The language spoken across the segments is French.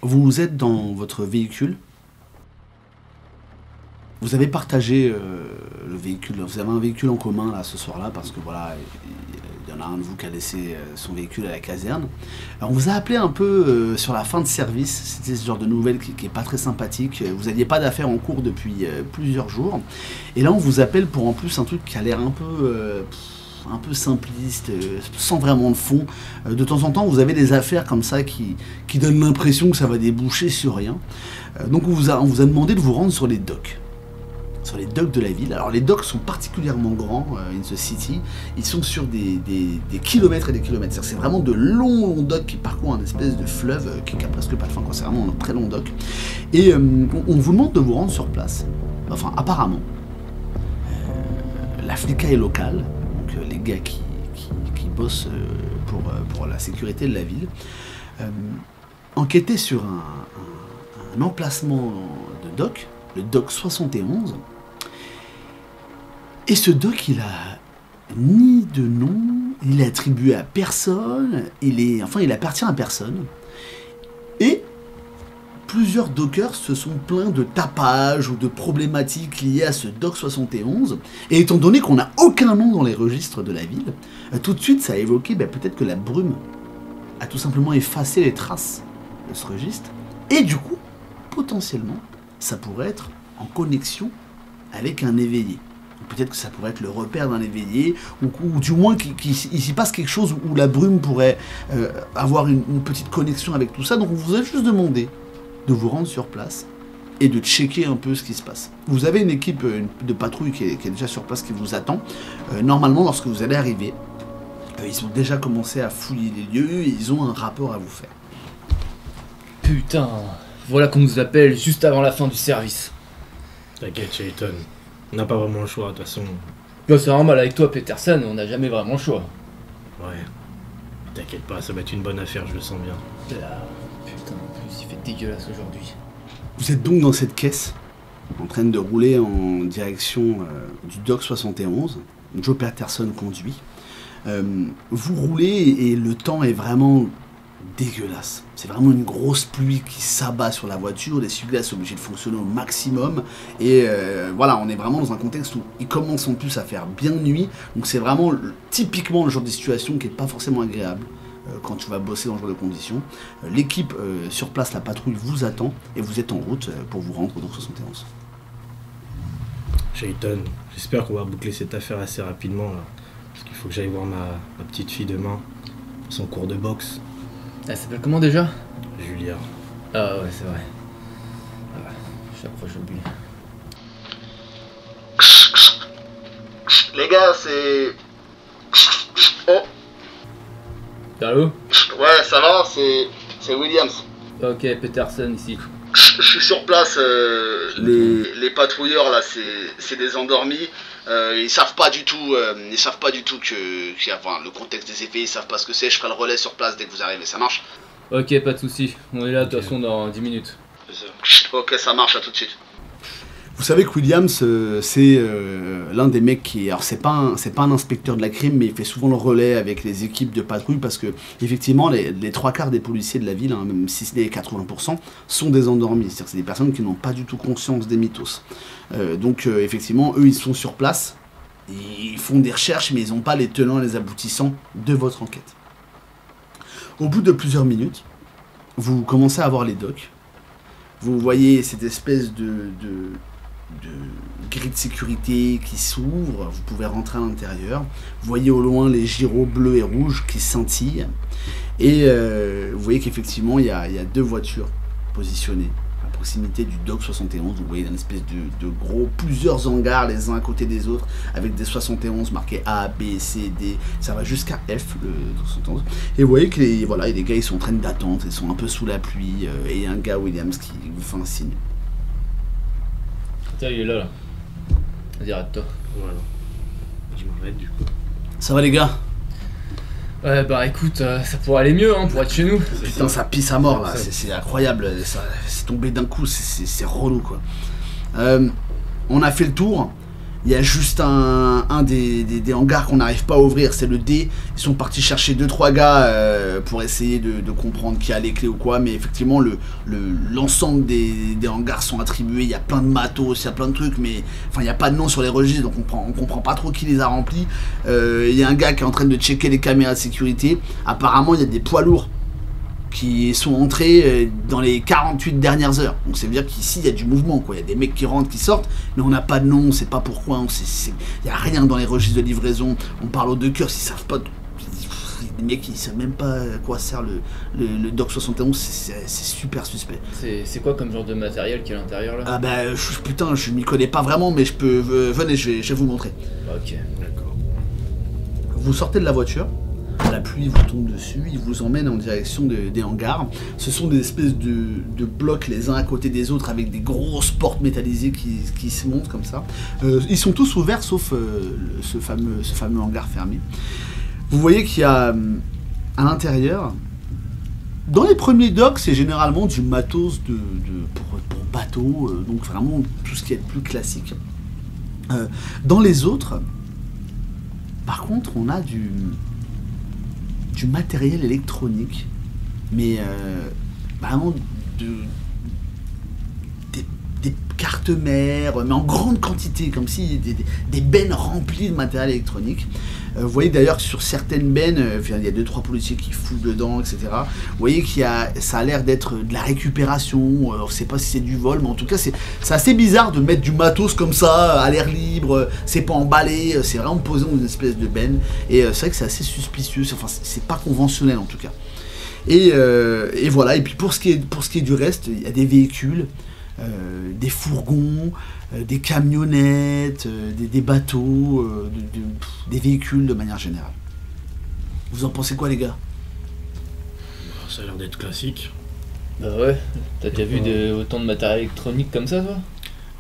Vous êtes dans votre véhicule. Vous avez partagé le véhicule. Vous avez un véhicule en commun là ce soir-là parce que voilà, il y en a un de vous qui a laissé son véhicule à la caserne. Alors, on vous a appelé un peu sur la fin de service. C'était ce genre de nouvelle qui est pas très sympathique. Vous n'aviez pas d'affaires en cours depuis plusieurs jours. Et là, on vous appelle pour en plus un truc qui a l'air un peu simpliste, sans vraiment de fond. De temps en temps, vous avez des affaires comme ça qui donnent l'impression que ça va déboucher sur rien. Donc on vous a demandé de vous rendre sur les docks. Sur les docks de la ville. Alors les docks sont particulièrement grands, in the city. Ils sont sur des kilomètres et des kilomètres. C'est vraiment de longs docks qui parcourent un espèce de fleuve qui n'a presque pas de fin. C'est vraiment un très long dock. Et on vous demande de vous rendre sur place. Enfin, apparemment, la flicaille locale, donc les gars qui bossent pour la sécurité de la ville, enquêtaient sur un emplacement de dock, le dock 71. Et ce dock, il a ni de nom, il est attribué à personne, il appartient à personne. Et plusieurs dockers se sont plaints de tapage ou de problématiques liées à ce dock 71. Et étant donné qu'on n'a aucun nom dans les registres de la ville, tout de suite ça a évoqué peut-être que la brume a tout simplement effacé les traces de ce registre. Et du coup, potentiellement, ça pourrait être en connexion avec un éveillé. Peut-être que ça pourrait être le repère d'un éveillé, ou du moins qu'il s'y passe quelque chose où la brume pourrait avoir une petite connexion avec tout ça. Donc on vous a juste demandé de vous rendre sur place et de checker un peu ce qui se passe. Vous avez une équipe de patrouille qui est déjà sur place, qui vous attend. Normalement, lorsque vous allez arriver, ils ont déjà commencé à fouiller les lieux et ils ont un rapport à vous faire. Putain, voilà qu'on nous appelle juste avant la fin du service. T'inquiète, Shayton. On n'a pas vraiment le choix, de toute façon. Bah, c'est normal avec toi, Peterson, on n'a jamais vraiment le choix. Ouais. T'inquiète pas, ça va être une bonne affaire, je le sens bien. Là, putain, en plus, il fait dégueulasse aujourd'hui. Vous êtes donc dans cette caisse, en train de rouler en direction du dock 71. Joe Peterson conduit. Vous roulez et le temps est vraiment dégueulasse. C'est vraiment une grosse pluie qui s'abat sur la voiture, les essuie-glaces sont obligés de fonctionner au maximum, et voilà, on est vraiment dans un contexte où il commence en plus à faire bien nuit, donc c'est vraiment typiquement le genre de situation qui n'est pas forcément agréable quand tu vas bosser dans ce genre de conditions. L'équipe sur place, la patrouille, vous attend, et vous êtes en route pour vous rendre au dock 71. Shayton, j'espère qu'on va boucler cette affaire assez rapidement, là. Parce qu'il faut que j'aille voir ma petite fille demain, pour son cours de boxe. Elle s'appelle comment déjà? Julia. Ah ouais, c'est vrai. Ah ouais, chaque fois j'oublie. Les gars, c'est... Oh. Allô? Ouais, ça va, c'est Williams. Ok, Peterson ici. Je suis sur place, les patrouilleurs là, c'est des endormis. Ils savent pas du tout que enfin, le contexte des effets, ils savent pas ce que c'est. Je ferai le relais sur place dès que vous arrivez, ça marche? Ok, pas de soucis. On est là de toute façon dans 10 minutes. Ok, ça marche, à tout de suite. Vous savez que Williams, c'est l'un des mecs qui... Alors c'est pas un inspecteur de la crime, mais il fait souvent le relais avec les équipes de patrouille parce que, effectivement, les trois quarts des policiers de la ville, hein, même si ce n'est 80%, sont des endormis. C'est-à-dire que c'est des personnes qui n'ont pas du tout conscience des mythos. Donc, effectivement, eux, ils sont sur place, ils font des recherches, mais ils n'ont pas les tenants et les aboutissants de votre enquête. Au bout de plusieurs minutes, vous commencez à voir les docks. Vous voyez cette espèce de grille de sécurité qui s'ouvre, vous pouvez rentrer à l'intérieur, vous voyez au loin les gyros bleus et rouges qui scintillent, et vous voyez qu'effectivement il y a deux voitures positionnées à proximité du dock 71, vous voyez une espèce de gros, plusieurs hangars les uns à côté des autres, avec des 71 marqués A, B, C, D, ça va jusqu'à F, le 71, et vous voyez que les gars ils sont en train d'attendre, ils sont un peu sous la pluie, et il y a un gars Williams qui vous fait un signe. Tiens, il est là. Vas-y, arrête-toi. Voilà. Je m'arrête du coup. Ça va les gars? Ouais, bah écoute, ça pourrait aller mieux hein, pour être chez nous. Putain, ça pisse à mort là, c'est incroyable, c'est tombé d'un coup, c'est relou quoi. On a fait le tour, Il y a juste un des hangars qu'on n'arrive pas à ouvrir, c'est le D. Ils sont partis chercher 2-3 gars pour essayer de comprendre qui a les clés ou quoi, mais effectivement l'ensemble des hangars sont attribués, il y a plein de matos, il y a plein de trucs, mais enfin il n'y a pas de nom sur les registres, donc on comprend pas trop qui les a remplis. Il y a un gars qui est en train de checker les caméras de sécurité, apparemment il y a des poids lourds qui sont entrés dans les 48 dernières heures. Donc ça veut dire qu'ici il y a du mouvement, quoi. Il y a des mecs qui rentrent, qui sortent, mais on n'a pas de nom, on sait pas pourquoi, il n'y a rien dans les registres de livraison. On parle aux dockers, ils savent pas. Les mecs ils savent même pas à quoi sert le Doc 71, c'est super suspect. C'est quoi comme genre de matériel qui est à l'intérieur là? Ah bah putain, je m'y connais pas vraiment, mais je peux. Venez, je vais vous montrer. Ok. D'accord. Vous sortez de la voiture. La pluie vous tombe dessus, il vous emmène en direction des hangars. Ce sont des espèces de blocs les uns à côté des autres avec des grosses portes métallisées qui se montent comme ça. Ils sont tous ouverts sauf ce fameux hangar fermé. Vous voyez qu'il y a à l'intérieur, dans les premiers docks, c'est généralement du matos pour bateau, donc vraiment tout ce qui est plus classique. Dans les autres, par contre, on a du matériel électronique, mais vraiment des cartes mères, mais en grande quantité, comme si des bennes remplies de matériel électronique. Vous voyez d'ailleurs que sur certaines bennes, il y a 2-3 policiers qui fouillent dedans, etc. Vous voyez ça a l'air d'être de la récupération, on ne sait pas si c'est du vol, mais en tout cas c'est assez bizarre de mettre du matos comme ça, à l'air libre, c'est pas emballé, c'est vraiment posé dans une espèce de benne, et c'est vrai que c'est assez suspicieux, enfin c'est pas conventionnel en tout cas. Et voilà, et puis pour ce qui est du reste, il y a des véhicules, des fourgons, des camionnettes, des bateaux, des véhicules de manière générale. Vous en pensez quoi les gars? Ça a l'air d'être classique. Bah ouais, t'as déjà vu autant de matériel électronique comme ça toi?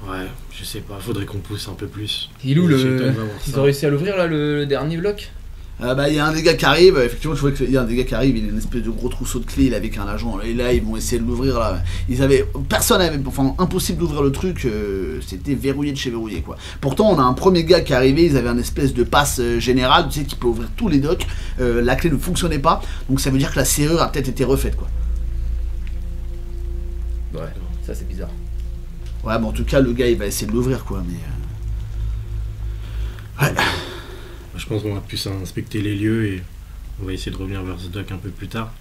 Ouais, je sais pas, faudrait qu'on pousse un peu plus. Il est où Ils ont réussi à l'ouvrir là, le dernier bloc? Bah il y a un des gars qui arrive, effectivement je vois qu'il y a un des gars qui arrive, il a une espèce de gros trousseau de clés, il est avec un agent, et là ils vont essayer de l'ouvrir là. Personne avait, enfin impossible d'ouvrir le truc, c'était verrouillé de chez verrouillé quoi. Pourtant on a un premier gars qui est arrivé, ils avaient un espèce de passe général, tu sais, qui peut ouvrir tous les docks, la clé ne fonctionnait pas, donc ça veut dire que la serrure a peut-être été refaite quoi. Ouais, ça c'est bizarre. Ouais mais en tout cas le gars il va essayer de l'ouvrir quoi, mais... Ouais. Je pense qu'on va plus inspecter les lieux et on va essayer de revenir vers ce dock un peu plus tard.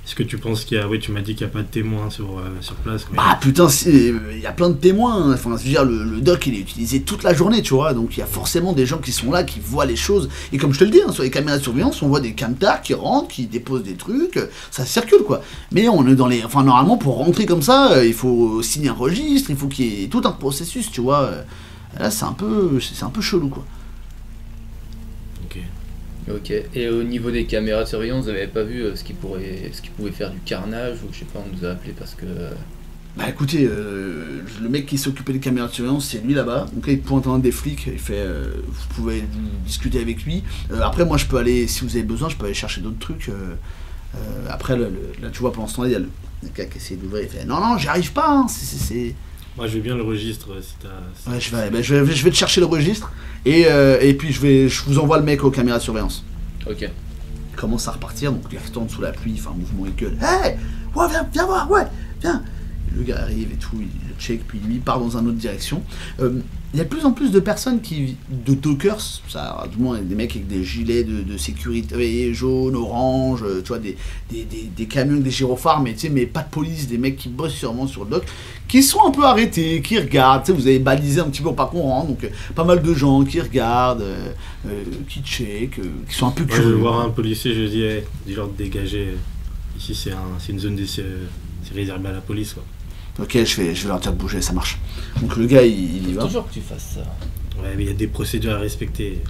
Est-ce que tu penses qu'il y a... Oui, tu m'as dit qu'il n'y a pas de témoins sur place. Mais... Ah putain, il y a plein de témoins. Enfin, je veux dire, le dock il est utilisé toute la journée, tu vois. Donc il y a forcément des gens qui sont là, qui voient les choses. Et comme je te le dis, hein, sur les caméras de surveillance, on voit des camtars qui rentrent, qui déposent des trucs. Ça circule quoi. Mais on est dans les... Enfin, normalement, pour rentrer comme ça, il faut signer un registre, il faut qu'il y ait tout un processus, tu vois. Là, c'est un peu chelou quoi. Ok, et au niveau des caméras de surveillance, vous n'avez pas vu ce qui pouvait faire du carnage, ou je sais pas, on nous a appelé parce que... Bah écoutez, le mec qui s'occupait des caméras de surveillance, c'est lui là-bas. Donc là, il pointe un des flics, il fait, vous pouvez discuter avec lui. Après, moi, je peux aller, si vous avez besoin, je peux aller chercher d'autres trucs. Après, là, tu vois, pendant ce temps-là, il y a le gars qui essaie d'ouvrir, il fait, non, j'y arrive pas, hein, c'est... Moi, je veux bien le registre, si t'as... Ouais, je vais te chercher le registre, et puis je vous envoie le mec aux caméras de surveillance. Ok. Il commence à repartir, donc il retourne sous la pluie, il fait un mouvement, il gueule. Hey, ouais, viens voir, ouais, viens. Le gars arrive et tout, il le check, puis lui il part dans une autre direction. Il y a de plus en plus de personnes de dockers, ça, du moins des mecs avec des gilets de sécurité jaune, orange, tu vois, des camions avec des gyrophares, mais tu sais, mais pas de police, des mecs qui bossent sûrement sur le dock, qui sont un peu arrêtés, qui regardent, tu sais, vous avez balisé un petit peu pour pas qu'on rentre, donc pas mal de gens qui regardent, qui check, qui sont un peu curieux. Je vais voir un policier, je lui dis, hey, dis-leur de dégager, ici c'est une zone c'est réservé à la police quoi. Ok, je vais leur dire de bouger, ça marche. Donc le gars, il y va. Toujours que tu fasses ça. Ouais, mais il y a des procédures à respecter.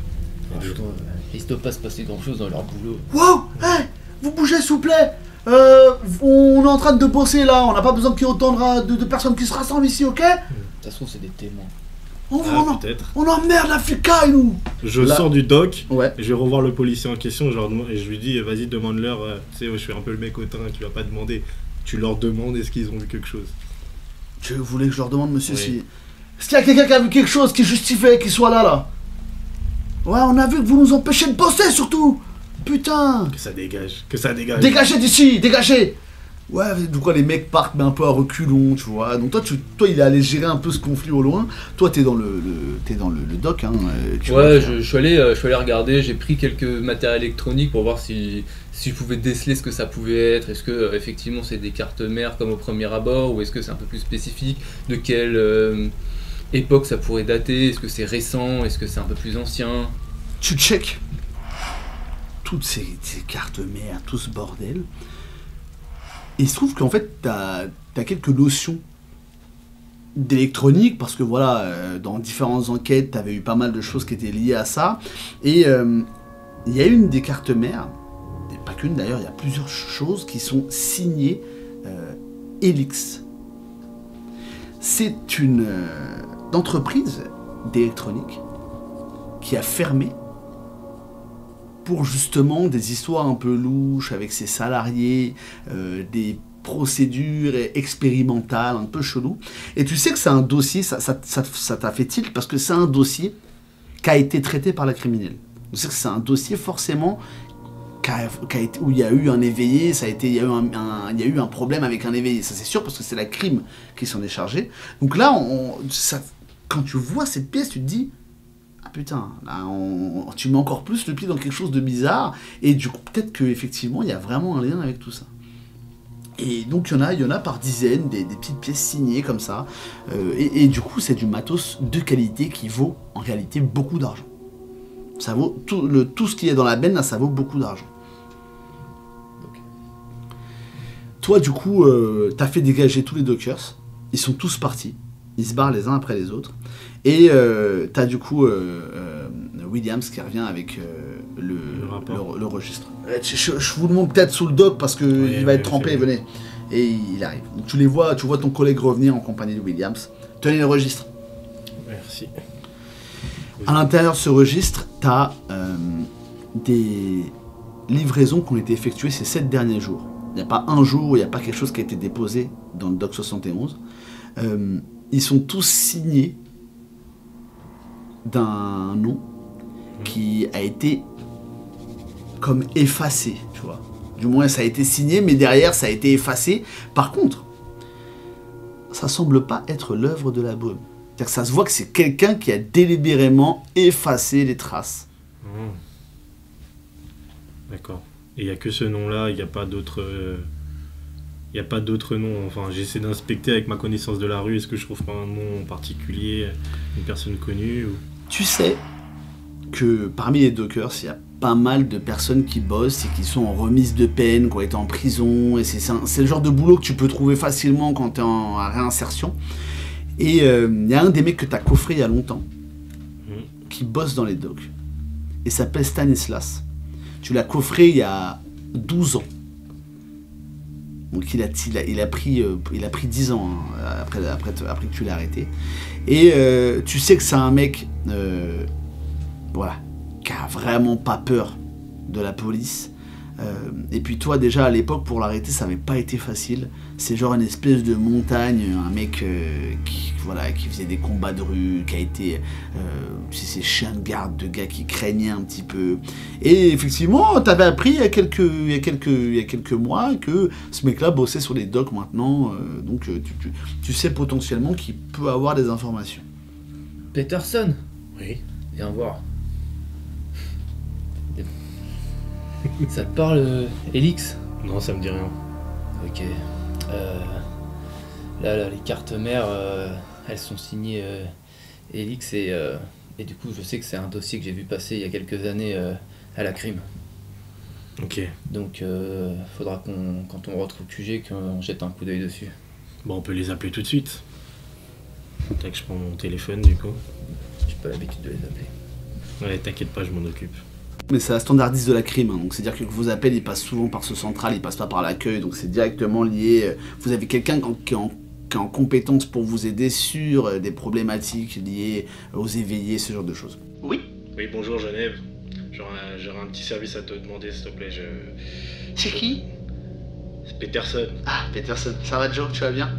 Franchement, il ne doit pas se passer grand-chose dans leur boulot. Wow, hey, vous bougez s'il vous plaît. On est en train de bosser là, on n'a pas besoin qu'il y ait autant de personnes qui se rassemblent ici, ok? De toute façon, c'est des témoins. On emmerde la flicaille, nous. Je sors du dock, ouais. Je vais revoir le policier en question, et je lui dis, vas-y, demande-leur, tu sais, je suis un peu le mec hautain, tu vas pas demander. Tu leur demandes est-ce qu'ils ont vu quelque chose. Tu voulais que je leur demande, monsieur, oui. si... Est-ce qu'il y a quelqu'un qui a vu quelque chose qui justifiait qu'il soit là? Ouais, on a vu que vous nous empêchez de bosser, surtout. Putain. Que ça dégage, que ça dégage. Dégagez d'ici, dégagez. Ouais, du coup, les mecs partent, mais un peu à reculons, tu vois. Donc toi, il est allé gérer un peu ce conflit au loin. Toi, t'es dans le doc, hein. Ouais, je suis allé regarder, j'ai pris quelques matériels électroniques pour voir si je pouvais déceler ce que ça pouvait être. Est-ce que effectivement c'est des cartes mères comme au premier abord, ou est-ce que c'est un peu plus spécifique? De quelle époque ça pourrait dater? Est-ce que c'est récent? Est-ce que c'est un peu plus ancien? Tu check toutes ces cartes mères, tout ce bordel. Et il se trouve qu'en fait, t'as quelques notions d'électronique, parce que voilà, dans différentes enquêtes, t'avais eu pas mal de choses qui étaient liées à ça. Et il y a une des cartes mères, et pas qu'une d'ailleurs, il y a plusieurs choses qui sont signées Helix. C'est une entreprise d'électronique qui a fermé pour justement des histoires un peu louches avec ses salariés, des procédures expérimentales un peu cheloues. Et tu sais que c'est un dossier, ça t'a fait tilt parce que c'est un dossier qui a été traité par la criminelle. Tu sais que c'est un dossier forcément où il y a eu un éveillé, il y a eu un problème avec un éveillé, ça c'est sûr, parce que c'est la crime qui s'en est chargée. Donc là, quand tu vois cette pièce, tu te dis, ah putain, là tu mets encore plus le pied dans quelque chose de bizarre, et du coup peut-être qu'effectivement il y a vraiment un lien avec tout ça. Et donc il y en a par dizaines, des petites pièces signées comme ça, et du coup c'est du matos de qualité qui vaut en réalité beaucoup d'argent. Ça vaut tout ce qui est dans la benne là, ça vaut beaucoup d'argent. Okay. Toi du coup t'as fait dégager tous les dockers, ils sont tous partis, ils se barrent les uns après les autres. Et t'as du coup Williams qui revient avec le registre. Je vous le montre peut-être sous le doc parce qu'il va être trempé, venez. Et il arrive. Donc tu vois ton collègue revenir en compagnie de Williams. Tenez le registre. Merci. À l'intérieur de ce registre, t'as des livraisons qui ont été effectuées ces 7 derniers jours. Il n'y a pas un jour où il n'y a pas quelque chose qui a été déposé dans le doc 71. Ils sont tous signés d'un nom qui a été comme effacé, tu vois. Du moins, ça a été signé, mais derrière, ça a été effacé. Par contre, ça semble pas être l'œuvre de la brume. C'est-à-dire que ça se voit que c'est quelqu'un qui a délibérément effacé les traces. D'accord. Et il n'y a que ce nom-là, il n'y a pas d'autres... Il n'y a pas d'autres noms, enfin j'essaie d'inspecter avec ma connaissance de la rue, est-ce que je trouve pas un nom en particulier, une personne connue ou... Tu sais que parmi les dockers, il y a pas mal de personnes qui bossent et qui sont en remise de peine, qui ont été en prison, et c'est le genre de boulot que tu peux trouver facilement quand tu es en réinsertion. Et il y a un des mecs que tu as coffré il y a longtemps, qui bosse dans les docks, et s'appelle Stanislas. Tu l'as coffré il y a 12 ans. Donc il a pris 10 ans hein, après que tu l'as arrêté. Et tu sais que c'est un mec voilà, qui a vraiment pas peur de la police. Et puis toi déjà à l'époque pour l'arrêter ça avait pas été facile. C'est genre une espèce de montagne, un mec qui faisait des combats de rue, qui a été ces chiens de garde de gars qui craignaient un petit peu. Et effectivement t'avais appris il y a quelques mois que ce mec là bossait sur les docks maintenant, donc tu sais potentiellement qu'il peut avoir des informations. Peterson. Oui. Viens voir. Ça te parle, Helix? Non, ça me dit rien. Ok. Là, les cartes mères, elles sont signées Helix et du coup, je sais que c'est un dossier que j'ai vu passer il y a quelques années à la crime. Ok. Donc, faudra quand on retrouve QG, qu'on jette un coup d'œil dessus. Bon, on peut les appeler tout de suite. Tac, je prends mon téléphone du coup. J'ai pas l'habitude de les appeler. Ouais, t'inquiète pas, je m'en occupe. Mais c'est la standardiste de la crime, hein. Donc c'est-à-dire que vos appels ils passent souvent par ce central, ils passent pas par l'accueil, donc c'est directement lié. Vous avez quelqu'un qui est en compétence pour vous aider sur des problématiques liées aux éveillés, ce genre de choses. Oui. Oui, bonjour Genève. J'aurais un petit service à te demander s'il te plaît. C'est qui? C'est Peterson. Ah, Peterson, ça va Joe, tu vas bien?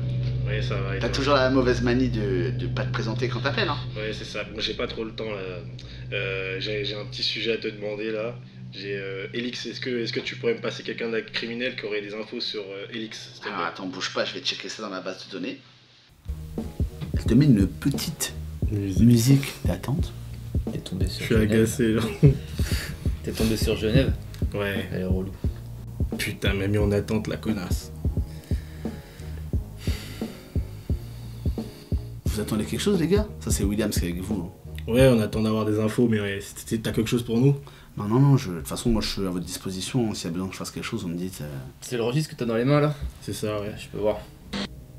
Ouais, ça va. T'as toujours la mauvaise manie de pas te présenter quand t'appelles, hein. Ouais, c'est ça. Moi, j'ai pas trop le temps là. J'ai un petit sujet à te demander là. Elix, est-ce que tu pourrais me passer quelqu'un de criminel qui aurait des infos sur Elix, s'il te plaît? Alors attends, bouge pas, je vais checker ça dans la base de données. Elle te met une petite musique d'attente. T'es tombé sur Je suis Genève. agacé là. T'es tombé sur Genève. Ouais. Elle est relou. Putain, m'a mis en attente la connasse. Vous attendez quelque chose, les gars? Ça, c'est Williams qui est avec vous. Ouais, on attend d'avoir des infos, mais ouais, t'as quelque chose pour nous? Non, de toute façon, moi, je suis à votre disposition. S'il y a besoin que je fasse quelque chose, vous me dites. C'est le registre que t'as dans les mains là? C'est ça, ouais. Je peux voir.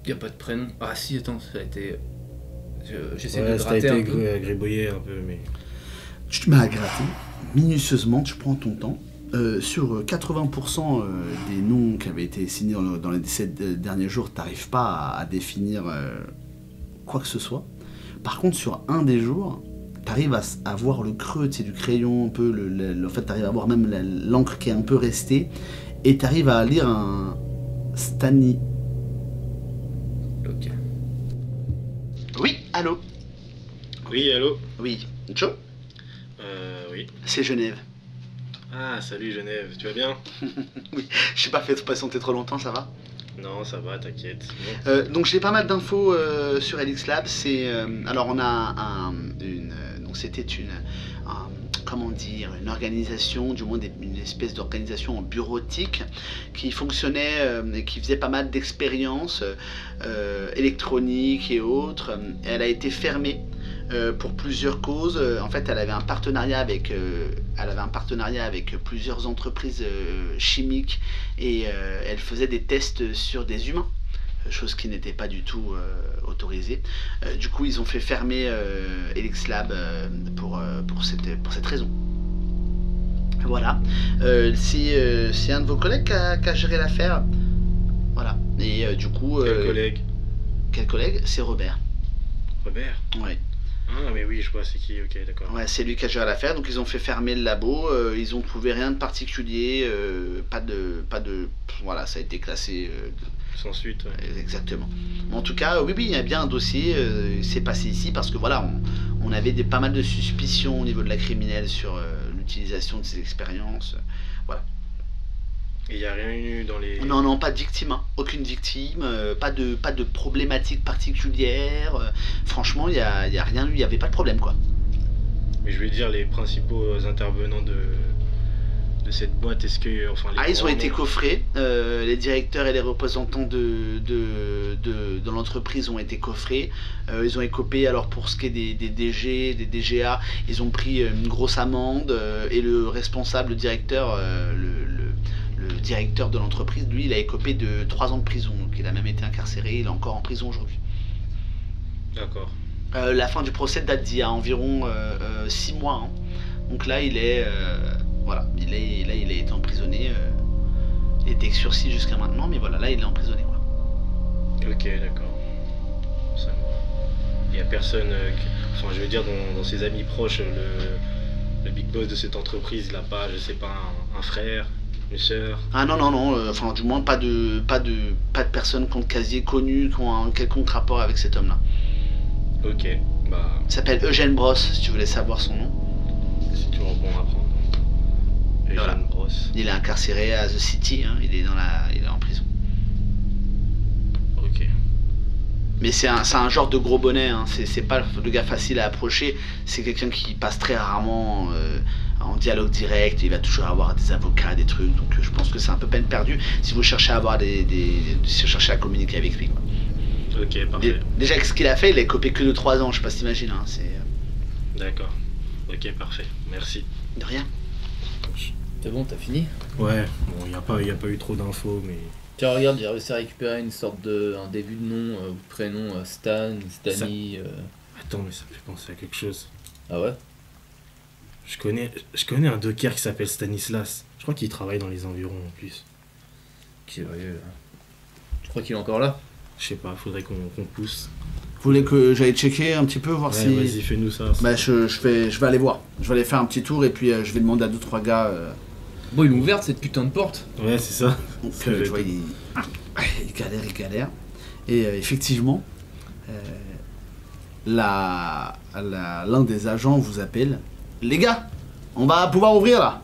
Y a pas de prénom. Ah si, attends, ça a été. J'essaie Ouais, de ça a gratter été un peu. gribouillé un peu, mais... Tu te mets à gratter, minutieusement, tu prends ton temps. Sur 80% des noms qui avaient été signés dans les 7 derniers jours, t'arrives pas à définir quoi que ce soit. Par contre, sur un des jours, t'arrives à voir le creux du crayon, un peu, en fait, t'arrives à voir même l'encre qui est un peu restée, et t'arrives à lire un Stani. Ok. Oui, allô? Oui, allô? Oui, Joe? Oui. C'est Genève. Ah, salut Genève, tu vas bien? Oui, je suis pas fait patienter trop longtemps, ça va? Non, ça va, t'inquiète. Bon. Donc j'ai pas mal d'infos sur Elix Lab. Alors on a donc c'était comment dire, une organisation, du moins une espèce d'organisation bureautique qui fonctionnait et qui faisait pas mal d'expériences électroniques et autres. Elle a été fermée pour plusieurs causes. En fait, elle avait un partenariat avec plusieurs entreprises chimiques et elle faisait des tests sur des humains, chose qui n'était pas du tout autorisée. Du coup, ils ont fait fermer Elix Lab pour cette raison. Voilà. C'est un de vos collègues qui a géré l'affaire. Voilà. Et du coup... Quel collègue? Quel collègue? C'est Robert. Robert? Ouais. Ah, mais oui, je vois c'est qui, ok, d'accord. Ouais, c'est lui qui a géré l'affaire, donc ils ont fait fermer le labo, ils ont trouvé rien de particulier, voilà, ça a été classé Sans suite, ouais. exactement. En tout cas, oui, il y a bien un dossier, c'est passé ici parce que voilà, on avait pas mal de suspicions au niveau de la criminelle sur l'utilisation de ces expériences, voilà. Et il n'y a rien eu dans les... Non, pas de victime, hein. Aucune victime, pas de problématique particulière. Franchement, il y a rien eu, il n'y avait pas de problème, quoi. Mais je veux dire, les principaux intervenants de cette boîte, est-ce que... Enfin, ils ont été coffrés, les directeurs et les représentants de l'entreprise ont été coffrés. Ils ont écopé, alors pour ce qui est des DG, des DGA, ils ont pris une grosse amende et le responsable, le directeur, le directeur de l'entreprise, lui, il a écopé de 3 ans de prison. Donc il a même été incarcéré, il est encore en prison aujourd'hui. D'accord. La fin du procès date d'il y a environ 6 mois. Hein. Donc là, il est... voilà, il a été emprisonné. Il était sursis jusqu'à maintenant, mais voilà, là, il est emprisonné. Quoi. Ok, d'accord. Ça me va. Il n'y a personne... Enfin, je veux dire, dans ses amis proches, le big boss de cette entreprise, il n'a pas, je sais pas, un frère, une sœur. Ah non, enfin du moins pas de personnes qui ont de casier connues, qui ont un quelconque rapport avec cet homme-là. Ok, bah... Il s'appelle Eugène Brosse, si tu voulais savoir son nom. C'est toujours bon à prendre. Eugène Voilà. Brosse. Il est incarcéré à The City, hein. Il est en prison. Ok. Mais c'est un genre de gros bonnet, hein. C'est pas le gars facile à approcher, c'est quelqu'un qui passe très rarement en dialogue direct, il va toujours avoir des avocats, des trucs, donc je pense que c'est un peu peine perdue si vous cherchez à avoir si vous cherchez à communiquer avec lui. Quoi. Ok, parfait. Déjà, ce qu'il a fait, il a copé que de 3 ans, je sais pas si t'imagines, hein. D'accord. Ok, parfait. Merci. De rien. C'est bon, t'as fini? Ouais, bon, il n'y a pas eu trop d'infos, mais... Tiens, regarde, j'ai réussi à récupérer une sorte un début de nom ou de prénom, Stan, Stani. Attends, mais ça me fait penser à quelque chose. Ah ouais? Je connais un docker qui s'appelle Stanislas. Je crois qu'il travaille dans les environs en plus. Curieux. Tu crois qu'il est encore là? Je sais pas, faudrait qu'on pousse. Vous voulez que j'aille checker un petit peu, voir Ouais, si... vas-y, fais-nous ça. Bah, je vais aller voir. Je vais aller faire un petit tour et puis je vais demander à 2-3 gars... Bon, ils l'ont ouverte cette putain de porte. Ouais, c'est ça. Donc, tu vois, il galère. Et effectivement, l'un des agents vous appelle. Les gars, on va pouvoir ouvrir là.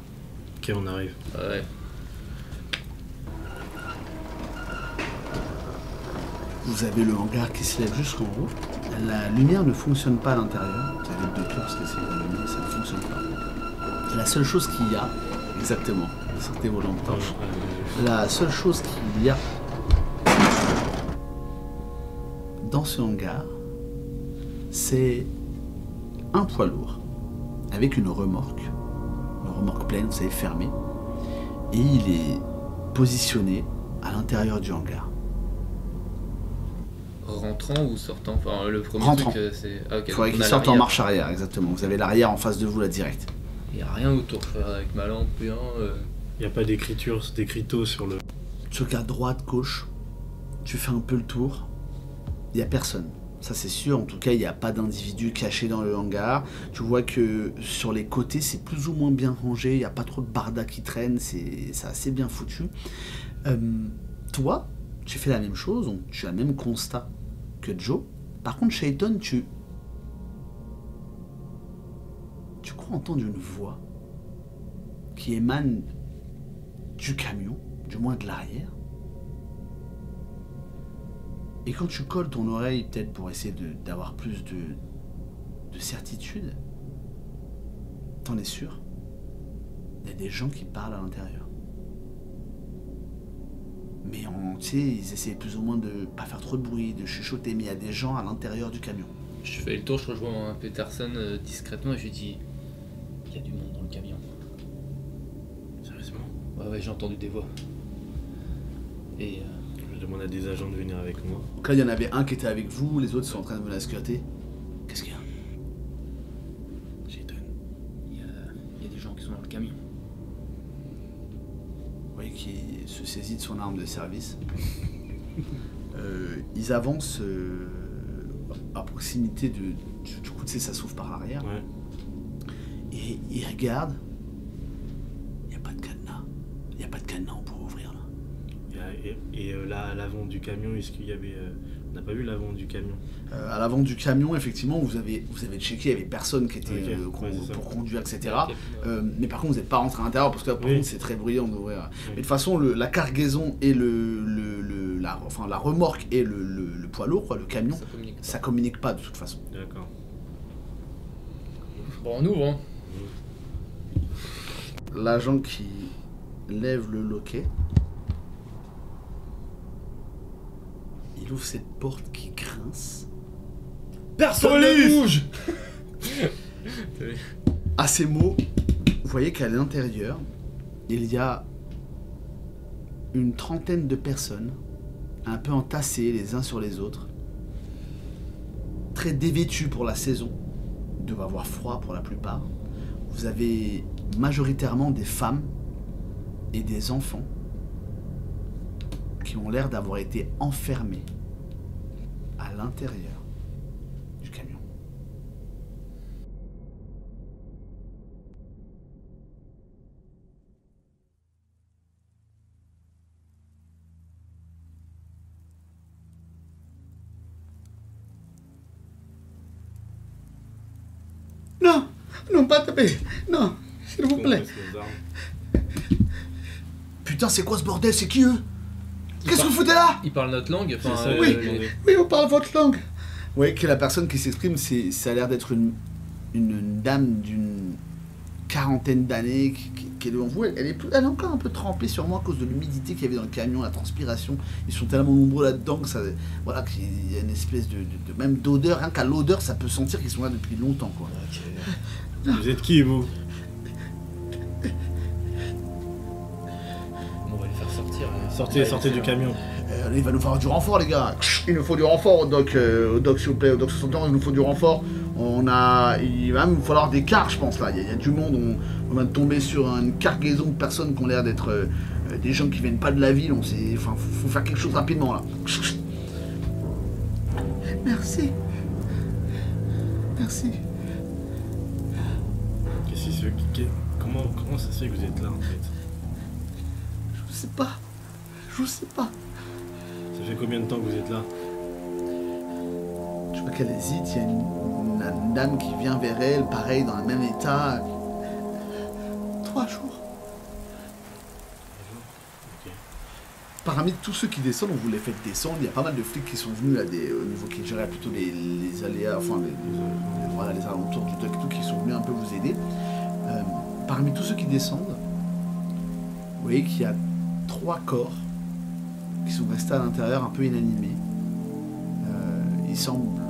Ok, on arrive. Ouais. Vous avez le hangar qui se lève jusqu'en haut. La lumière ne fonctionne pas à l'intérieur. Vous avez 2 tours parce que c'est la lumière, ça ne fonctionne pas. La seule chose qu'il y a, exactement, sortez vos lampes torches. La seule chose qu'il y a dans ce hangar, c'est un poids lourd avec une remorque pleine, vous savez, fermée, et il est positionné à l'intérieur du hangar. Rentrant ou sortant? Enfin, le premier Rentrant. truc, c'est... Ah, ok, Il faudrait donc qu'il on a sorte en l'arrière. marche arrière, exactement. Vous avez l'arrière en face de vous, là, direct. Il n'y a rien autour, je regarde avec ma lampe, rien. Il n'y a pas d'écriture, d'écriteau sur le... Tu regardes droite, gauche, tu fais un peu le tour, il n'y a personne. Ça c'est sûr, en tout cas il n'y a pas d'individu caché dans le hangar. Tu vois que sur les côtés c'est plus ou moins bien rangé, il n'y a pas trop de bardas qui traînent, c'est assez bien foutu. Toi, tu fais la même chose, donc tu as le même constat que Joe. Par contre, Shayton, tu crois entendre une voix qui émane du camion, du moins de l'arrière. Et quand tu colles ton oreille, peut-être pour essayer d'avoir plus de certitude, t'en es sûr, il y a des gens qui parlent à l'intérieur. Mais tu sais, ils essaient plus ou moins de pas faire trop de bruit, de chuchoter, mais il y a des gens à l'intérieur du camion. Je fais le tour, je rejoins Peterson discrètement et je lui dis... Il y a du monde dans le camion. Sérieusement? Ouais, j'ai entendu des voix. Et... Je demande à des agents de venir avec moi. Donc là, il y en avait un qui était avec vous, les autres sont en train de me la squatter. Qu'est-ce qu'il y a? Shayton. il y a des gens qui sont dans le camion. Vous voyez qu'il se saisit de son arme de service. Ils avancent à proximité du coup, tu sais, ça s'ouvre par l'arrière. Ouais. Et ils regardent. Il n'y a pas de cadenas. Il n'y a pas de cadenas, on pourrait ouvrir là. Et là, à l'avant du camion, est-ce qu'il y avait... On n'a pas vu l'avant du camion. À l'avant du camion, effectivement, vous avez checké, il n'y avait personne qui était c'est ça. pour conduire, etc. Ok. Mais par contre, vous n'êtes pas rentré à l'intérieur parce que là, par contre, c'est très bruyant d'ouvrir. Oui. Mais de toute façon, la cargaison et la remorque et le poids lourd, quoi, le camion, ça communique pas de toute façon. D'accord. Bon, on ouvre, hein. L'agent qui lève le loquet, il ouvre cette porte qui grince. Personne ne bouge. À ces mots, vous voyez qu'à l'intérieur, il y a une trentaine de personnes, un peu entassées les uns sur les autres, très dévêtues pour la saison, ils doivent avoir froid pour la plupart. Vous avez majoritairement des femmes et des enfants qui ont l'air d'avoir été enfermés à l'intérieur du camion. Non, non, pas taper, non, s'il vous plaît. Putain, c'est quoi ce bordel? C'est qui eux? Qu'est-ce que vous foutez là? Ils parlent notre langue, enfin... C'est ça, oui. Oui, on parle votre langue. Oui, que la personne qui s'exprime, ça a l'air d'être une dame d'une quarantaine d'années qui est devant vous. Elle est encore un peu trempée sûrement à cause de l'humidité qu'il y avait dans le camion, la transpiration. Ils sont tellement nombreux là-dedans que ça, voilà, qu'il y a une espèce de même d'odeur. Rien qu'à l'odeur, ça peut sentir qu'ils sont là depuis longtemps, quoi. Okay. Vous êtes qui, vous? On va les faire sortir. Sortez du camion. Il va nous falloir du renfort, les gars. Il nous faut du renfort au doc, s'il vous plaît, au doc 71, il nous faut du renfort. Il va même falloir des cars, je pense, là. Il y a du monde, on va tomber sur une cargaison de personnes qui ont l'air d'être des gens qui viennent pas de la ville. Faut faire quelque chose rapidement, là. Merci. Merci. Comment ça se fait que vous êtes là, en fait? Je sais pas. Ça fait combien de temps que vous êtes là? Je vois qu'elle hésite, il y a une dame qui vient vers elle, pareil, dans le même état. 3 jours. Ok. Parmi tous ceux qui descendent, on vous les fait descendre. Il y a pas mal de flics qui sont venus là, au niveau qui géraient plutôt les aléas, enfin voilà, les alentours du truc et tout, qui sont venus un peu vous aider. Parmi tous ceux qui descendent, vous voyez qu'il y a 3 corps qui sont restés à l'intérieur un peu inanimés. Ils semblent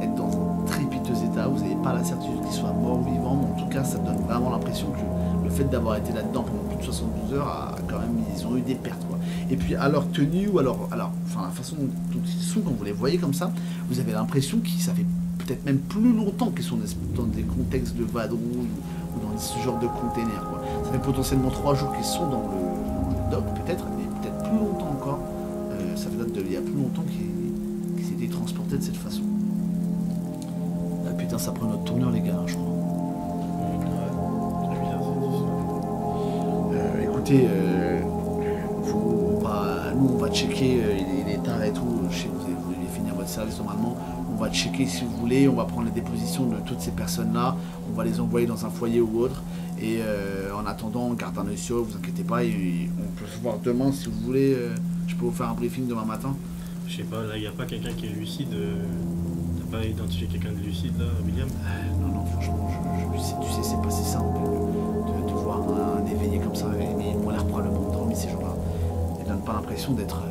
être dans un trépideux état. Vous n'avez pas la certitude qu'ils soient morts ou vivants, mais en tout cas, ça donne vraiment l'impression que le fait d'avoir été là-dedans pendant plus de 72 heures, quand même, ils ont eu des pertes, quoi. Et puis, à leur tenue ou enfin, la façon dont ils sont, quand vous les voyez comme ça, vous avez l'impression que ça fait peut-être même plus longtemps qu'ils sont dans des contextes de vadrouille ou dans ce genre de container, quoi. Ça fait potentiellement 3 jours qu'ils sont dans le dock, peut-être, mais peut-être plus longtemps encore. Ça fait date il y a plus longtemps qu'ils s'étaient transportés de cette façon. Ah putain, ça prend notre tournure, les gars, je crois. Écoutez, nous on va checker, il est tard et tout, je sais que vous allez finir votre service normalement, on va checker si vous voulez, on va prendre les dépositions de toutes ces personnes-là, on va les envoyer dans un foyer ou autre, et en attendant, on garde un œil sur eux, vous inquiétez pas, et on peut se voir demain si vous voulez, je peux vous faire un briefing demain matin. Je sais pas, là, il n'y a pas quelqu'un qui est lucide. T'as pas identifié quelqu'un de lucide, là, William? Non, franchement, tu sais, c'est pas si simple de voir un éveillé comme ça, mais ils m'ont l'air probablement endormis, ces gens-là. Ils donnent pas l'impression d'être...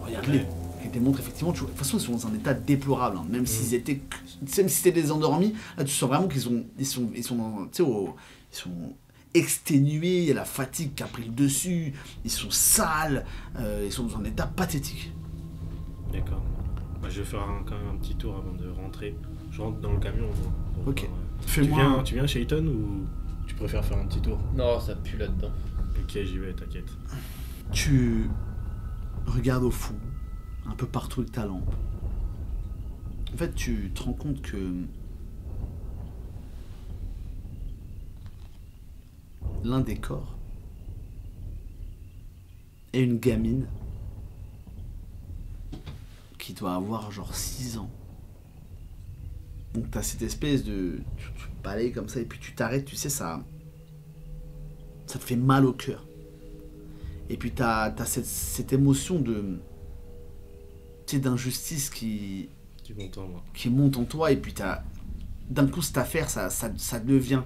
Regarde-les, qui démontrent effectivement... De toute façon, ils sont dans un état déplorable, hein. Même s'ils étaient... Même si c'était des endormis, là, tu sens vraiment qu'ils sont exténués, il y a la fatigue qui a pris le dessus, ils sont sales, ils sont dans un état pathétique. D'accord. Bah, je vais faire quand même un petit tour avant de rentrer. Je rentre dans le camion. Ok. Fais-moi... Tu viens chez Eton ou tu préfères faire un petit tour? Non, ça pue là-dedans. Ok, j'y vais, t'inquiète. Tu regardes au fond, un peu partout avec ta lampe. En fait, tu te rends compte que l'un des corps est une gamine qui doit avoir genre 6 ans. Donc t'as cette espèce de... Tu balayes comme ça et puis tu t'arrêtes, tu sais, ça te fait mal au cœur. Et puis t'as cette émotion de... Tu sais, d'injustice qui monte en toi, et puis d'un coup cette affaire, ça devient...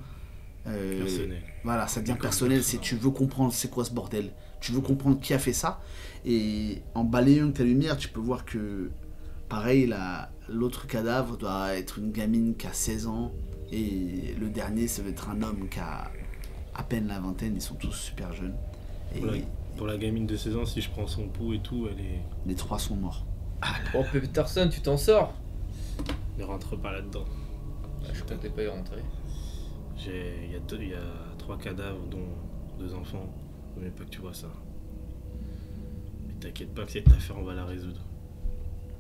personnel. Voilà, ça devient personnel, tu veux comprendre c'est quoi ce bordel. Tu veux comprendre qui a fait ça. Et en balayant ta lumière, tu peux voir que, pareil, l'autre cadavre doit être une gamine qui a 16 ans. Et le dernier, ça va être un homme qui a à peine la vingtaine. Ils sont tous super jeunes. Et pour la gamine de 16 ans, si je prends son pouls et tout, elle est... Les 3 sont morts. Oh, Peterson, tu t'en sors? Ne rentre pas là-dedans. Je comptais pas y rentrer. Il y a 3 cadavres, dont 2 enfants. Je voulais pas que tu vois ça. Mais t'inquiète pas que cette affaire, on va la résoudre.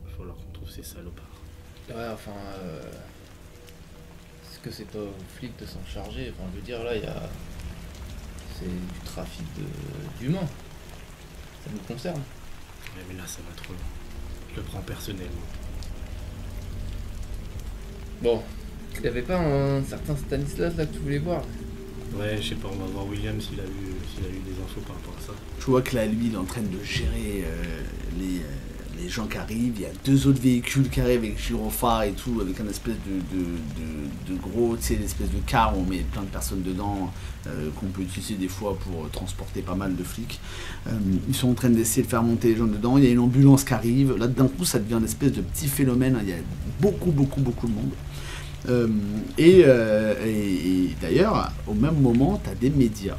Il va falloir qu'on trouve ces salopards. Ouais, enfin... Est-ce que c'est pas aux flics de s'en charger? Enfin, je veux dire, là, il y a... C'est du trafic d'humains. Ça nous concerne. Ouais, mais là, ça va trop loin. Je le prends personnellement. Bon, il y avait pas un certain Stanislas là que tu voulais voir? Ouais, je sais pas, on va voir William s'il a eu des infos par rapport à ça. Je vois que là, lui, il est en train de gérer les gens qui arrivent. Il y a 2 autres véhicules qui arrivent avec gyrophare et tout, avec un espèce de gros, tu sais, l'espèce de car où on met plein de personnes dedans, qu'on peut utiliser des fois pour transporter pas mal de flics. Ils sont en train d'essayer de faire monter les gens dedans. Il y a une ambulance qui arrive. Là, d'un coup, ça devient une espèce de petit phénomène. Il y a beaucoup de monde. Et d'ailleurs, au même moment, tu as des médias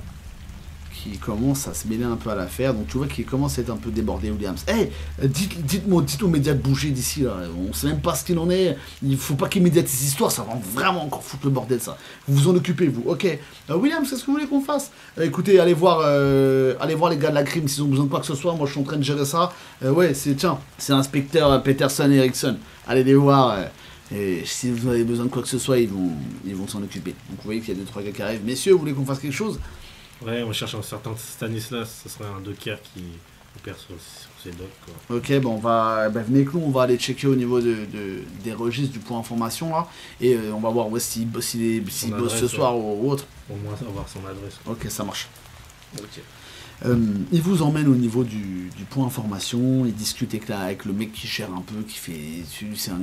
qui commencent à se mêler un peu à l'affaire. Donc tu vois qu'ils commencent à être un peu débordés, Williams. Hey, dites aux médias de bouger d'ici, là. On sait même pas ce qu'il en est. Il faut pas qu'ils médiatisent ces histoires, ça va vraiment encore foutre le bordel, ça. Vous vous en occupez, vous. Ok. Williams, qu'est-ce que vous voulez qu'on fasse? Écoutez, allez voir les gars de la crime s'ils ont besoin de quoi que ce soit. Moi, je suis en train de gérer ça. Ouais, c'est l'inspecteur Peterson Erickson. Allez les voir. Et si vous avez besoin de quoi que ce soit, ils vont s'en occuper. Donc vous voyez qu'il y a 2-3 gars qui arrivent. Messieurs, vous voulez qu'on fasse quelque chose? Ouais, on cherche un certain Stanislas. Ce serait un docker On perd sur ses docs, quoi. Ok, bon, venez avec nous, on va aller checker au niveau des registres du point information là, et on va voir s'il bosse ce soir ou autre. Au moins avoir son adresse. Ok, ça marche. Ok. Il vous emmène au niveau du point information, il discute avec le mec qui gère un peu, c'est un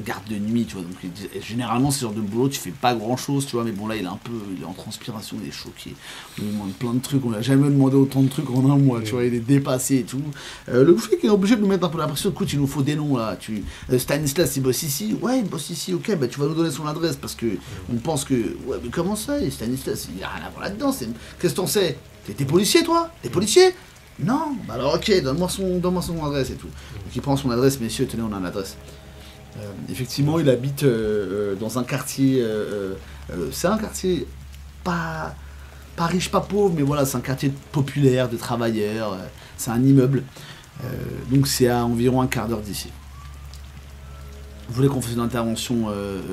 garde de nuit, tu vois, donc généralement ce genre de boulot tu fais pas grand chose, tu vois, mais bon là il est en transpiration, il est choqué, on lui demande plein de trucs, on lui a jamais demandé autant de trucs en un mois, tu vois, il est dépassé et tout. Le flic est obligé de nous mettre un peu la pression, écoute, il nous faut des noms là, Stanislas il bosse ici, ouais il bosse ici, ok, bah tu vas nous donner son adresse parce que on pense que, ouais mais comment ça, et Stanislas il a rien à voir là-dedans, qu'est-ce que t'en sais? T'es policier, toi? T'es policier? Non? Bah alors, ok, donne-moi son adresse et tout. Donc il prend son adresse, messieurs, tenez, on a l'adresse. Effectivement, il habite dans un quartier... c'est un quartier pas riche, pas pauvre, mais voilà, c'est un quartier populaire, de travailleurs. C'est un immeuble. Donc c'est à environ un quart d'heure d'ici. Vous voulez qu'on fasse une intervention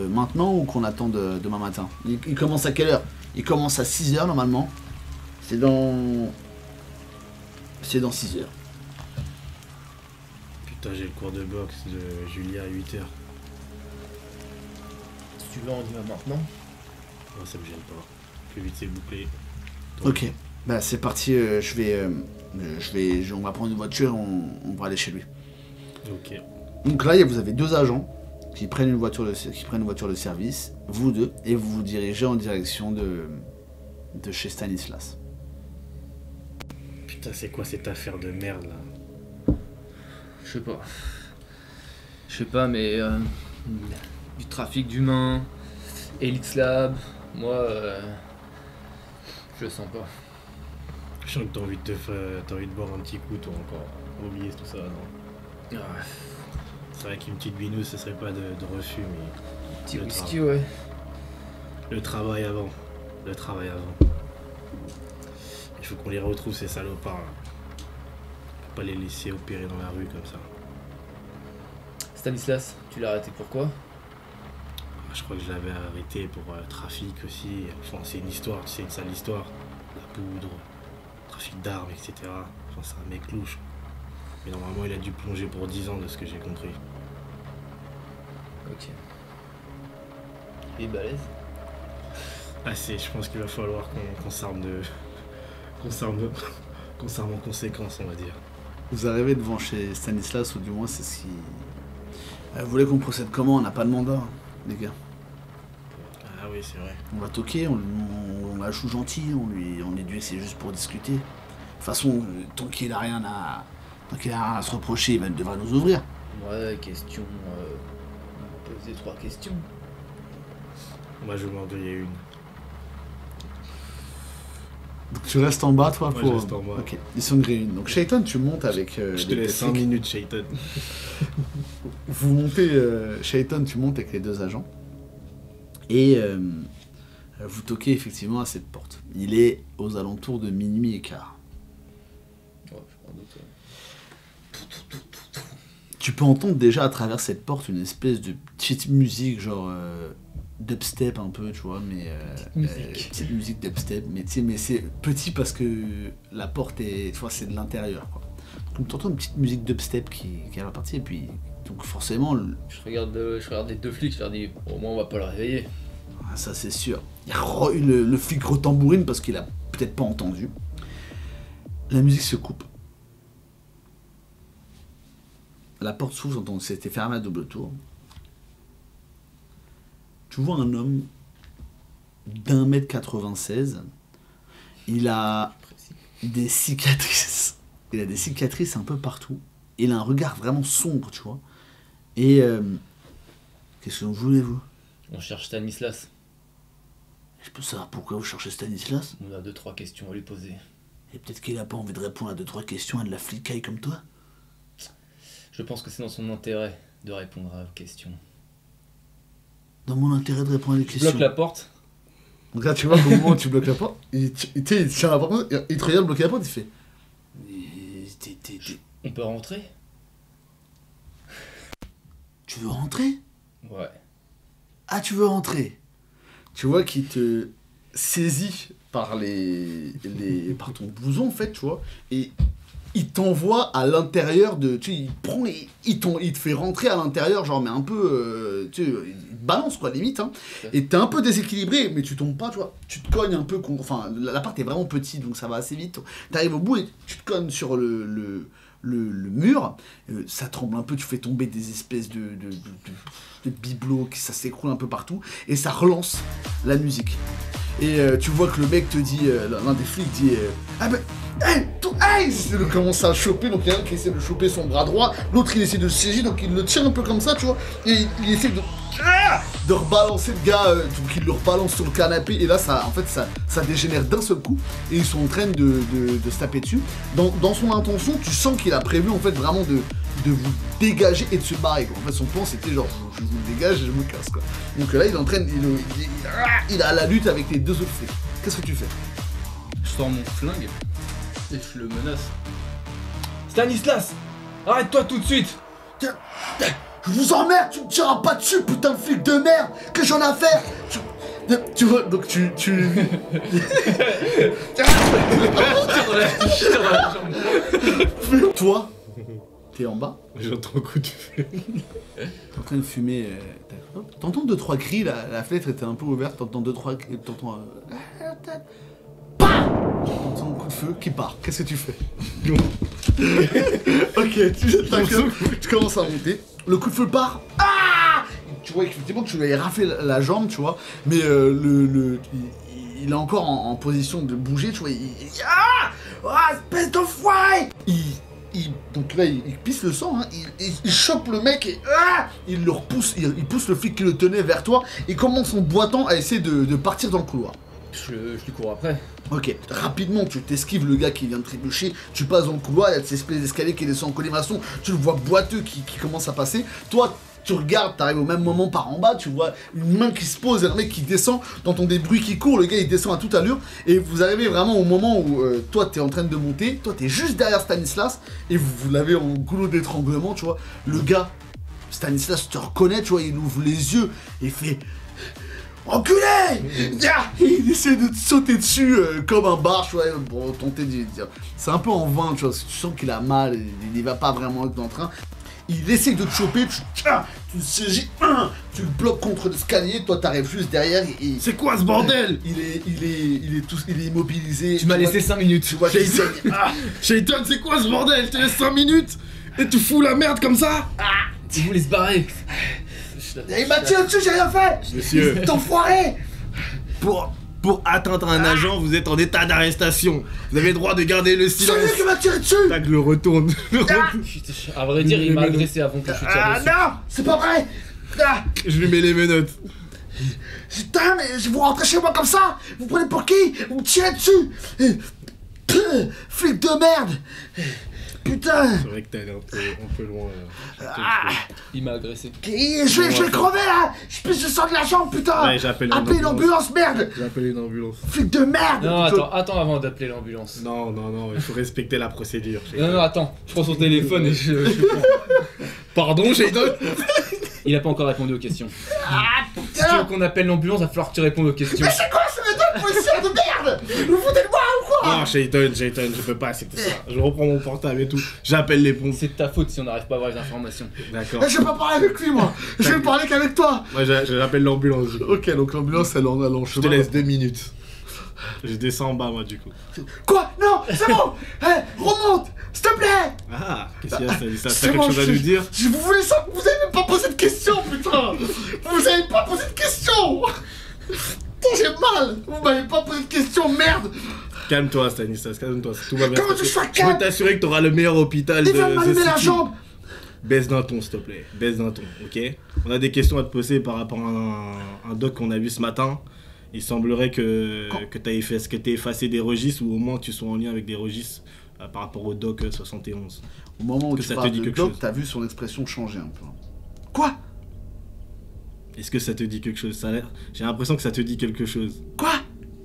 maintenant ou qu'on attende demain matin? Il commence à quelle heure? Il commence à 6h normalement. C'est dans 6 heures. Putain, j'ai le cours de boxe de Julia à 8h. Si tu veux, on y va maintenant. Non, ça me gêne pas. Plus vite c'est bouclé. Ok, bah c'est parti, on va prendre une voiture, on va aller chez lui. Ok. Donc là, vous avez 2 agents qui prennent une voiture de service, vous deux, et vous vous dirigez en direction de chez Stanislas. Putain, c'est quoi cette affaire de merde là? Je sais pas, mais du trafic d'humains, Elix Lab, moi, je le sens pas. Je sens que t'as envie de boire un petit coup, toi encore. Oublier tout ça, non? Ah, C'est vrai qu'une petite binouze, ce serait pas de refus, mais... petit Le whisky, travail. ouais. Le travail avant. Il faut qu'on les retrouve, ces salopards là. On peut pas les laisser opérer dans la rue comme ça. Stanislas, tu l'as arrêté pourquoi? Je crois que je l'avais arrêté pour trafic aussi. Enfin, c'est une histoire, tu sais, une sale histoire. La poudre, trafic d'armes, etc. Enfin, c'est un mec louche. Mais normalement, il a dû plonger pour 10 ans de ce que j'ai compris. Ok. Il est balèze. Assez, je pense qu'il va falloir qu'on s'arme en conséquence, on va dire. Vous arrivez devant chez Stanislas, ou du moins c'est ce qui... vous voulez qu'on procède comment? On n'a pas de mandat, les gars. Ah oui, c'est vrai. On va toquer, on la joue gentil, on lui dit que c'est juste pour discuter. De toute façon, tant qu'il a rien à se reprocher, il devra nous ouvrir. Ouais, question... poser 3 questions. Moi, je vais m'en donner une. Donc tu restes en bas, toi, Moi, pour... je reste en bas. Ok, ils sont gris. Donc Shaitan, tu montes avec... Je te les laisse 5 flics. minutes, Shaitan. Vous montez... Shaitan, tu montes avec les 2 agents. Et vous toquez effectivement à cette porte. Il est aux alentours de 00h15. Ouais, je prends d'autres. Tu peux entendre déjà à travers cette porte une espèce de petite musique, genre dubstep un peu, tu vois, mais petite musique dubstep, mais tu sais, mais c'est petit parce que la porte est, tu vois, c'est de l'intérieur, quoi. Donc tu entends une petite musique dubstep qui est repartie, et puis donc forcément, Je regarde les 2 flics, je leur dis au moins on va pas le réveiller. ça c'est sûr. Le flic retambourine parce qu'il a peut-être pas entendu. La musique se coupe. La porte s'ouvre, donc c'était fermé à double tour. Tu vois un homme d'1m96. Il a des cicatrices. Il a des cicatrices un peu partout. Il a un regard vraiment sombre, tu vois. Et qu'est-ce que vous voulez, vous? On cherche Stanislas. Je peux savoir pourquoi vous cherchez Stanislas? On a 2-3 questions à lui poser. Et peut-être qu'il a pas envie de répondre à 2-3 questions à de la flicaille comme toi? Je pense que c'est dans son intérêt de répondre à vos questions. Dans mon intérêt de répondre à des questions. Bloque la porte. Donc là, tu vois, au moment où tu bloques la porte, il tient la porte, il te regarde bloquer la porte, il fait... On peut rentrer? Tu veux rentrer? Ouais. Ah, tu veux rentrer? Tu vois qu'il te saisit par par ton blouson, en fait, tu vois, et il t'envoie à l'intérieur de... Tu sais, il prend et il te fait rentrer à l'intérieur, genre, mais un peu... tu sais, il te balance, quoi, limite, hein. Et t'es un peu déséquilibré, mais tu tombes pas, tu vois. Tu te cognes un peu... Enfin, l'appart est vraiment petit, donc ça va assez vite. T'arrives au bout et tu te cognes sur le mur, ça tremble un peu, tu fais tomber des espèces de bibelots, ça s'écroule un peu partout, et ça relance la musique. Et tu vois que le mec te dit, l'un des flics dit, ah ben, hey, il commence à le choper, donc il y a un qui essaie de choper son bras droit, l'autre il essaie de se saisir, donc il le tire un peu comme ça, tu vois, et il essaie de rebalancer le gars, donc il le rebalance sur le canapé, et là ça, en fait, ça dégénère d'un seul coup, et ils sont en train de se taper dessus. Dans son intention, tu sens qu'il a prévu en fait vraiment de vous dégager et de se barrer, quoi. En fait son plan c'était genre je vous dégage et je me casse, quoi. Donc là il est en train il a la lutte avec les deux autres flics. Qu'est-ce que tu fais? Je sors mon flingue et je le menace. Stanislas, arrête-toi tout de suite. Je vous emmerde, tu me tireras pas dessus, putain de flic de merde, que j'en ai à faire. Tu vois, donc tu... Toi, t'es en bas. J'entends un coup de feu. T'es en train de fumer. T'entends 2-3 cris, la fenêtre était un peu ouverte, t'entends 2-3 cris, t'entends... T'entends un coup de feu qui part. Qu'est-ce que tu fais? Ok, tu commences à monter. Le coup de feu part. Ah, tu vois effectivement que tu lui avais raflé la jambe, tu vois. Mais il est encore en position de bouger, tu vois. Espèce d'enfoiré! Donc là, il pisse le sang, hein. Il chope le mec et il le repousse. Il pousse le flic qui le tenait vers toi et commence en boitant à essayer de partir dans le couloir. Je lui cours après. Ok, rapidement tu t'esquives le gars qui vient de trébucher, tu passes dans le couloir, il y a cette espèce d'escalier qui descend en colimaçon, tu le vois boiteux qui commence à passer. Toi, tu regardes, t'arrives au même moment par en bas, tu vois une main qui se pose et un mec qui descend, t'entends des bruits qui courent, le gars il descend à toute allure, et vous arrivez vraiment au moment où toi t'es en train de monter, toi t'es juste derrière Stanislas, et vous l'avez en goulot d'étranglement, tu vois. Le gars, Stanislas te reconnaît, tu vois, il ouvre les yeux et fait... Enculé! Il essaie de te sauter dessus comme un barche, ouais, pour tenter de dire. C'est un peu en vain, tu vois, parce que tu sens qu'il a mal, il n'y va pas vraiment dans le train. Il essaie de te choper, tu le saisis, tu le bloques contre l'escalier, toi t'arrives juste derrière et... C'est quoi ce bordel? Il est immobilisé. Tu m'as laissé 5 minutes. Tu vois qu'il saigne. Shaitan, c'est quoi ce bordel? Je te laisse 5 minutes et tu fous la merde comme ça? Il voulait se barrer. Il m'a tiré dessus, j'ai rien fait! Monsieur, T'enfoiré! pour atteindre un agent, vous êtes en état d'arrestation. Vous avez le droit de garder le C'est silence. lui qui m'a tiré dessus! Tac, le retourne. À vrai dire, il m'a agressé avant que je tire dessus. Non! C'est pas vrai! Je lui mets les menottes. Putain, mais vous rentrez chez moi comme ça? Vous prenez pour qui? Vous me tirez dessus! Flic de merde! Putain! C'est vrai que t'es allé un peu loin. Il m'a agressé. Je vais crever là! Je pisse le sang de la jambe, putain! Ouais, j'appelle Appelez l'ambulance, merde! J'ai appelé une ambulance. Flic de merde! Non, attends avant d'appeler l'ambulance. Non, il faut respecter la procédure. Non, attends. Je prends son téléphone et je prends. Pardon, Shaitan? Il a pas encore répondu aux questions. Si tu veux Putain! qu'on appelle l'ambulance, va falloir que tu répondes aux questions. Mais c'est quoi ce méthode policière de merde? Vous foutez de moi ou quoi? Non, Shaitan, je peux pas accepter ça. Je reprends mon portable et tout. J'appelle les pompes. C'est de ta faute si on n'arrive pas à avoir les informations. D'accord. Je vais pas parler avec lui, moi! Je vais parler qu'avec toi! Moi, j'appelle l'ambulance. Ok, donc l'ambulance elle en Je te laisse 2 minutes. Je descends en bas, moi, du coup. Quoi? Non, c'est bon! Remonte! S'il te plaît! Ah, qu'est-ce qu'il y a, ça C'est a quelque chose à nous dire? Vous voulez ça? Vous avez même pas posé de question, putain! Vous avez pas posé de question! Putain, j'ai mal! Vous m'avez pas posé de question, merde! Calme-toi, Stanislas, calme-toi, tout va bien. Comment tu sois Je calme? peux t'assurer que t'auras le meilleur hôpital Il vient de de m'allumer la City. jambe! Baisse d'un ton, s'il te plaît. Baisse d'un ton, ok? On a des questions à te poser par rapport à un doc qu'on a vu ce matin. Il semblerait que t'aies effacé des registres ou au moins que tu sois en lien avec des registres par rapport au doc 71. Au moment où Que tu ça te parles dit de quelque doc, chose. t'as vu son expression changer un peu. Quoi? Est-ce que ça te dit quelque chose? J'ai l'impression que ça te dit quelque chose. Quoi?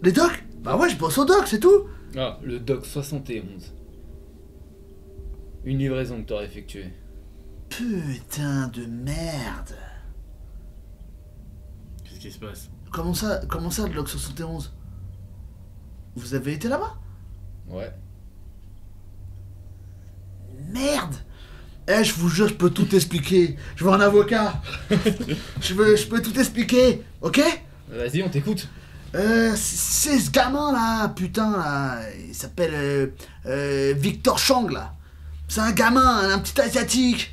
Les docs? Bah ouais, je bosse au doc, c'est tout! Ah, le doc 71. Une livraison que t'aurais effectuée. Putain de merde! Qu'est-ce qui se passe? Comment ça, le doc 71? Vous avez été là-bas? Ouais. Eh, je vous jure, je peux tout expliquer. Je veux un avocat. je peux tout expliquer, ok? Vas-y, on t'écoute. C'est ce gamin là, putain là, il s'appelle Victor Chang là. C'est un gamin, un petit asiatique.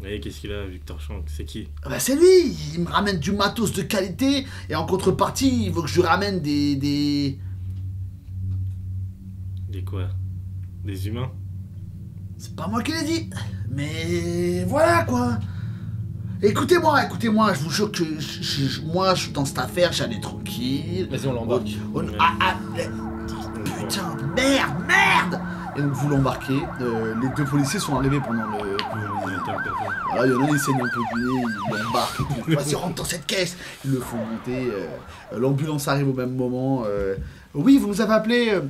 Et qu'est-ce qu'il a, Victor Chang? C'est qui? Bah c'est lui, il me ramène du matos de qualité et en contrepartie, il veut que je lui ramène des... Des quoi? Des humains? C'est pas moi qui l'ai dit, mais voilà quoi. Écoutez-moi, je vous jure que moi je suis dans cette affaire, j'allais tranquille. Vas-y, on l'embarque. Putain, merde. Et donc vous l'embarquez, les deux policiers sont arrivés pendant le... Voilà, il y en a, il saigne un peu du nez, ils l'embarquent et tout. Vas-y, rentre dans cette caisse. Ils le font monter, l'ambulance arrive au même moment. Oui, vous nous avez appelé.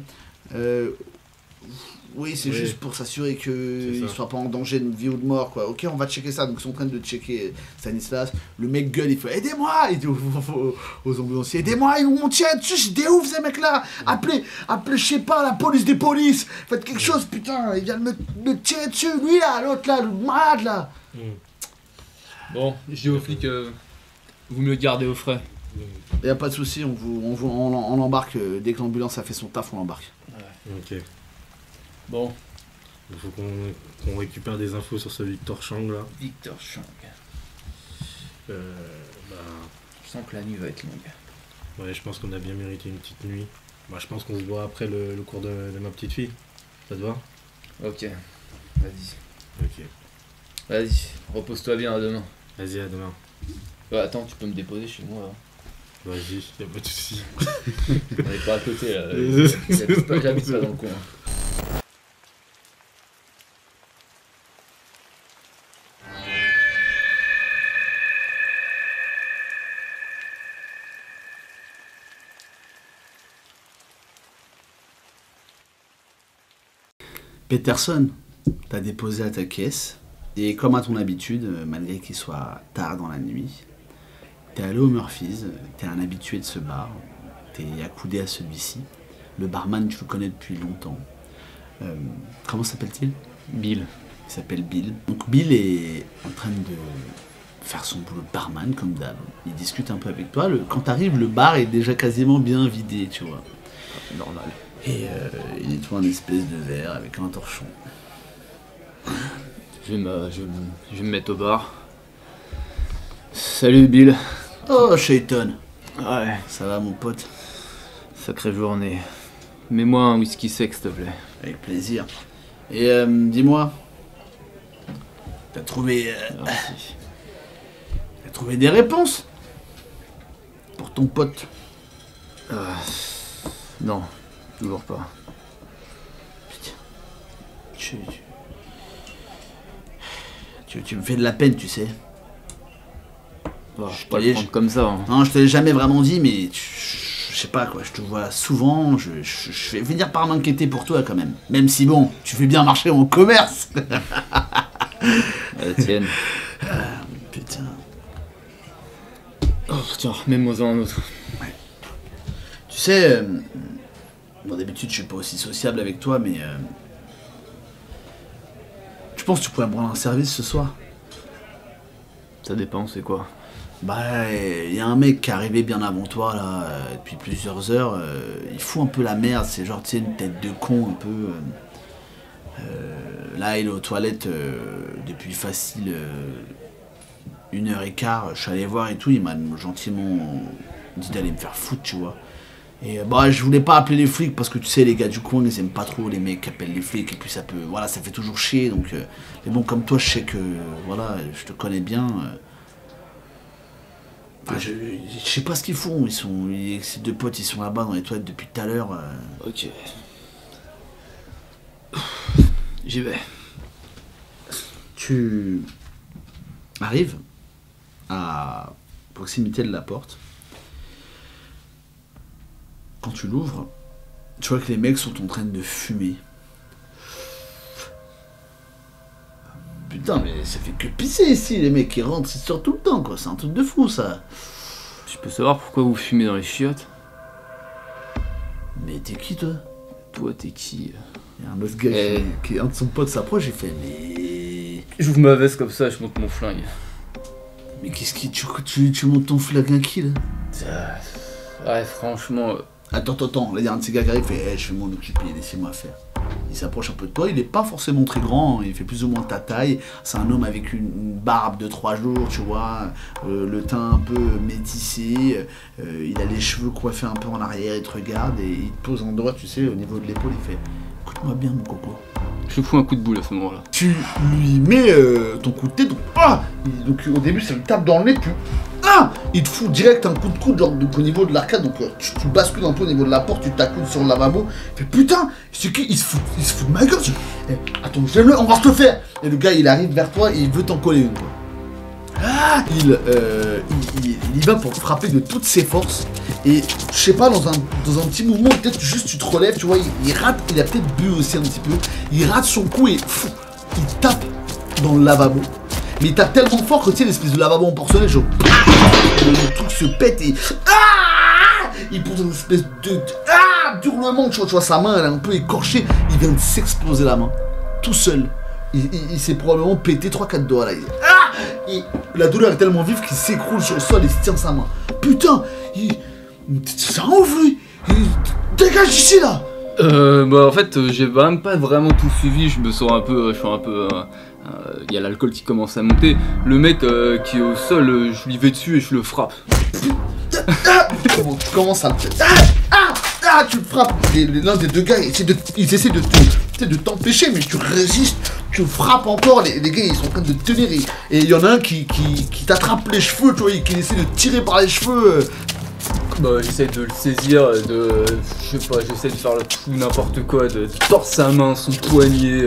Oui, c'est juste pour s'assurer qu'il ne soit pas en danger de vie ou de mort, quoi. Ok, on va checker ça. Donc, ils sont en train de checker Stanislas. Le mec gueule, il fait aidez-moi. Il dit aux ambulanciers aidez-moi, ils m'ont tiennent. C'est des ouf, ces mecs-là. Appelez, je sais pas, la police des polices. Faites quelque chose, putain. Ils viennent me tirer dessus. Lui, là, l'autre, là, le malade, là. Bon, je dis aux flics, vous me le gardez au frais. Y a pas de souci, on l'embarque. Dès que l'ambulance a fait son taf, on l'embarque. Ok. Bon. Il faut qu'on récupère des infos sur ce Victor Chang là. Victor Chang. Bah... Je sens que la nuit va être longue. Ouais, je pense qu'on a bien mérité une petite nuit. Bah, je pense qu'on se voit après le cours de ma petite fille. Ça te va? Ok. Vas-y. Ok. Vas-y, repose-toi bien, à demain. Vas-y, à demain. Bah, attends, tu peux me déposer chez moi. Hein. Vas-y, y'a pas de soucis. On est pas à côté là. J'habite pas dans le coin. Peterson, t'as déposé à ta caisse, et comme à ton habitude, malgré qu'il soit tard dans la nuit, t'es allé au Murphy's, t'es un habitué de ce bar, t'es accoudé à celui-ci. Le barman, tu le connais depuis longtemps. Comment s'appelle-t-il? Bill. Il s'appelle Bill. Donc Bill est en train de faire son boulot de barman, comme d'hab. Il discute un peu avec toi. Quand t'arrives, le bar est déjà quasiment bien vidé, tu vois. Normal. Et il nettoie un espèce de verre avec un torchon. Je vais me mettre au bar. Salut Bill. Oh, Shayton. Ouais, Ça va, mon pote? sacrée journée. Mets-moi un whisky sec, s'il te plaît. Avec plaisir. Et dis-moi, t'as trouvé des réponses pour ton pote? Non, toujours pas. Putain. Tu me fais de la peine, tu sais. Bon, je peux pas le prendre comme ça. Hein. Non, je te l'ai jamais vraiment dit, mais je sais pas quoi, je te vois souvent, je vais finir par m'inquiéter pour toi quand même. Même si bon, tu fais bien marcher mon commerce. La tienne. Putain. Oh, tiens, mets-moi un autre. Tu sais, bon, d'habitude je suis pas aussi sociable avec toi, mais tu penses que tu pourrais me rendre un service ce soir? Ça dépend, c'est quoi? Bah, il y a un mec qui est arrivé bien avant toi, là, depuis plusieurs heures. Il fout un peu la merde, c'est genre, tu sais, une tête de con un peu. Là, il est aux toilettes depuis facile 1h15. Je suis allé voir et tout, il m'a gentiment dit d'aller me faire foutre, tu vois. Et bah, je voulais pas appeler les flics parce que tu sais, les gars du coin, ils aiment pas trop les mecs qui appellent les flics. Et puis ça peut, voilà, ça fait toujours chier. Donc, mais bon, comme toi, je sais que, voilà, je te connais bien. Enfin, je sais pas ce qu'ils font. Ces deux potes, ils sont là-bas dans les toilettes depuis tout à l'heure. Ok. J'y vais. Tu arrives à proximité de la porte. Quand tu l'ouvres, tu vois que les mecs sont en train de fumer. Putain, mais ça fait que pisser ici, les mecs qui rentrent, ils sortent tout le temps, quoi. C'est un truc de fou, ça. Je peux savoir pourquoi vous fumez dans les chiottes? Mais t'es qui, toi? Toi, t'es qui? Il y a un autre gars qui un de son pote s'approche et fait mais... J'ouvre ma veste comme ça, je monte mon flingue. Mais qu'est-ce qui... Tu montes ton flag à qui, là? Ouais, franchement... Attends, là, il y a un de ces gars qui arrive, il fait je vais m'en occuper, laissez-moi faire. Il s'approche un peu de toi, il est pas forcément très grand, il fait plus ou moins ta taille. C'est un homme avec une barbe de 3 jours, tu vois, le teint un peu métissé, il a les cheveux coiffés un peu en arrière, il te regarde et il te pose en droit, tu sais, au niveau de l'épaule, il fait écoute-moi bien, mon coco. Je lui fous un coup de boule à ce moment-là. Tu lui mets ton coup de tête, donc au début ça le tape dans le nez, puis il te fout direct un coup de coude, genre donc, au niveau de l'arcade, donc tu bascules un peu au niveau de la porte, tu t'accoudes sur le lavabo, il fait putain, c'est qui, il se fout de ma gueule, attends, j'aime-le, on va se le faire. Et le gars il arrive vers toi et il veut t'en coller une, quoi. Il y va pour te frapper de toutes ses forces. Et je sais pas, dans un petit mouvement, peut-être juste tu te relèves, tu vois, il rate, il a peut-être bu aussi un petit peu. Il rate son coup et il tape dans le lavabo. Mais il tape tellement fort que tu sais, l'espèce de lavabo en porcelaine, genre le truc se pète et il pose une espèce d'hurlement, tu vois, sa main elle est un peu écorchée. Il vient de s'exploser la main, tout seul. Il s'est probablement pété 3-4 doigts là. Et la douleur est tellement vive qu'il s'écroule sur le sol et se tient sa main. Putain, c'est un ouf lui. Dégage d'ici là. Bah en fait j'ai même pas vraiment tout suivi, je me sens un peu, il y a l'alcool qui commence à monter. Le mec qui est au sol, je lui vais dessus et je le frappe. Tu commences à le tu le frappes. L'un des deux gars ils essaient de t'empêcher, mais tu résistes, tu frappes encore. Les gars ils sont en train de te tenir et il y en a un qui t'attrape les cheveux, tu vois, qui essaie de tirer par les cheveux. Bah j'essaie de le saisir, je sais pas, j'essaie de faire le tout n'importe quoi, de tordre sa main, son poignet,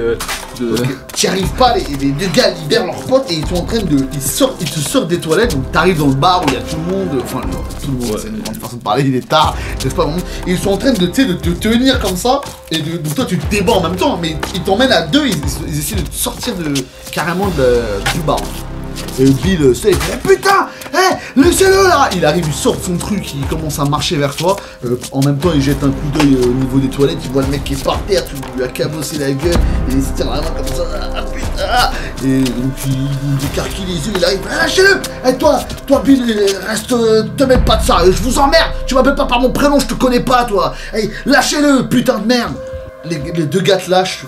T'y arrives pas, les deux gars libèrent leurs potes et ils sont en train ils te sortent des toilettes, donc t'arrives dans le bar où il y a tout le monde, enfin tout le monde, c'est une grande façon de parler, il est tard, n'est-ce pas, et ils sont en train de te tenir comme ça, et donc toi tu te débats en même temps, mais ils t'emmènent à deux, ils essaient de te sortir carrément du bar. Et Bill, c'est putain, laissez-le là. Il arrive, il sort de son truc, il commence à marcher vers toi. En même temps, il jette un coup d'œil au niveau des toilettes. Il voit le mec qui est par terre, tu lui as cabossé la gueule. Et il se tire la main comme ça. Putain. Et donc il écarquille les yeux. Il arrive, lâchez-le. Toi Bill, reste, te mêle pas de ça. Je vous emmerde. Tu m'appelles pas par mon prénom, je te connais pas, toi. Lâchez-le, putain de merde. Les deux gars te lâchent.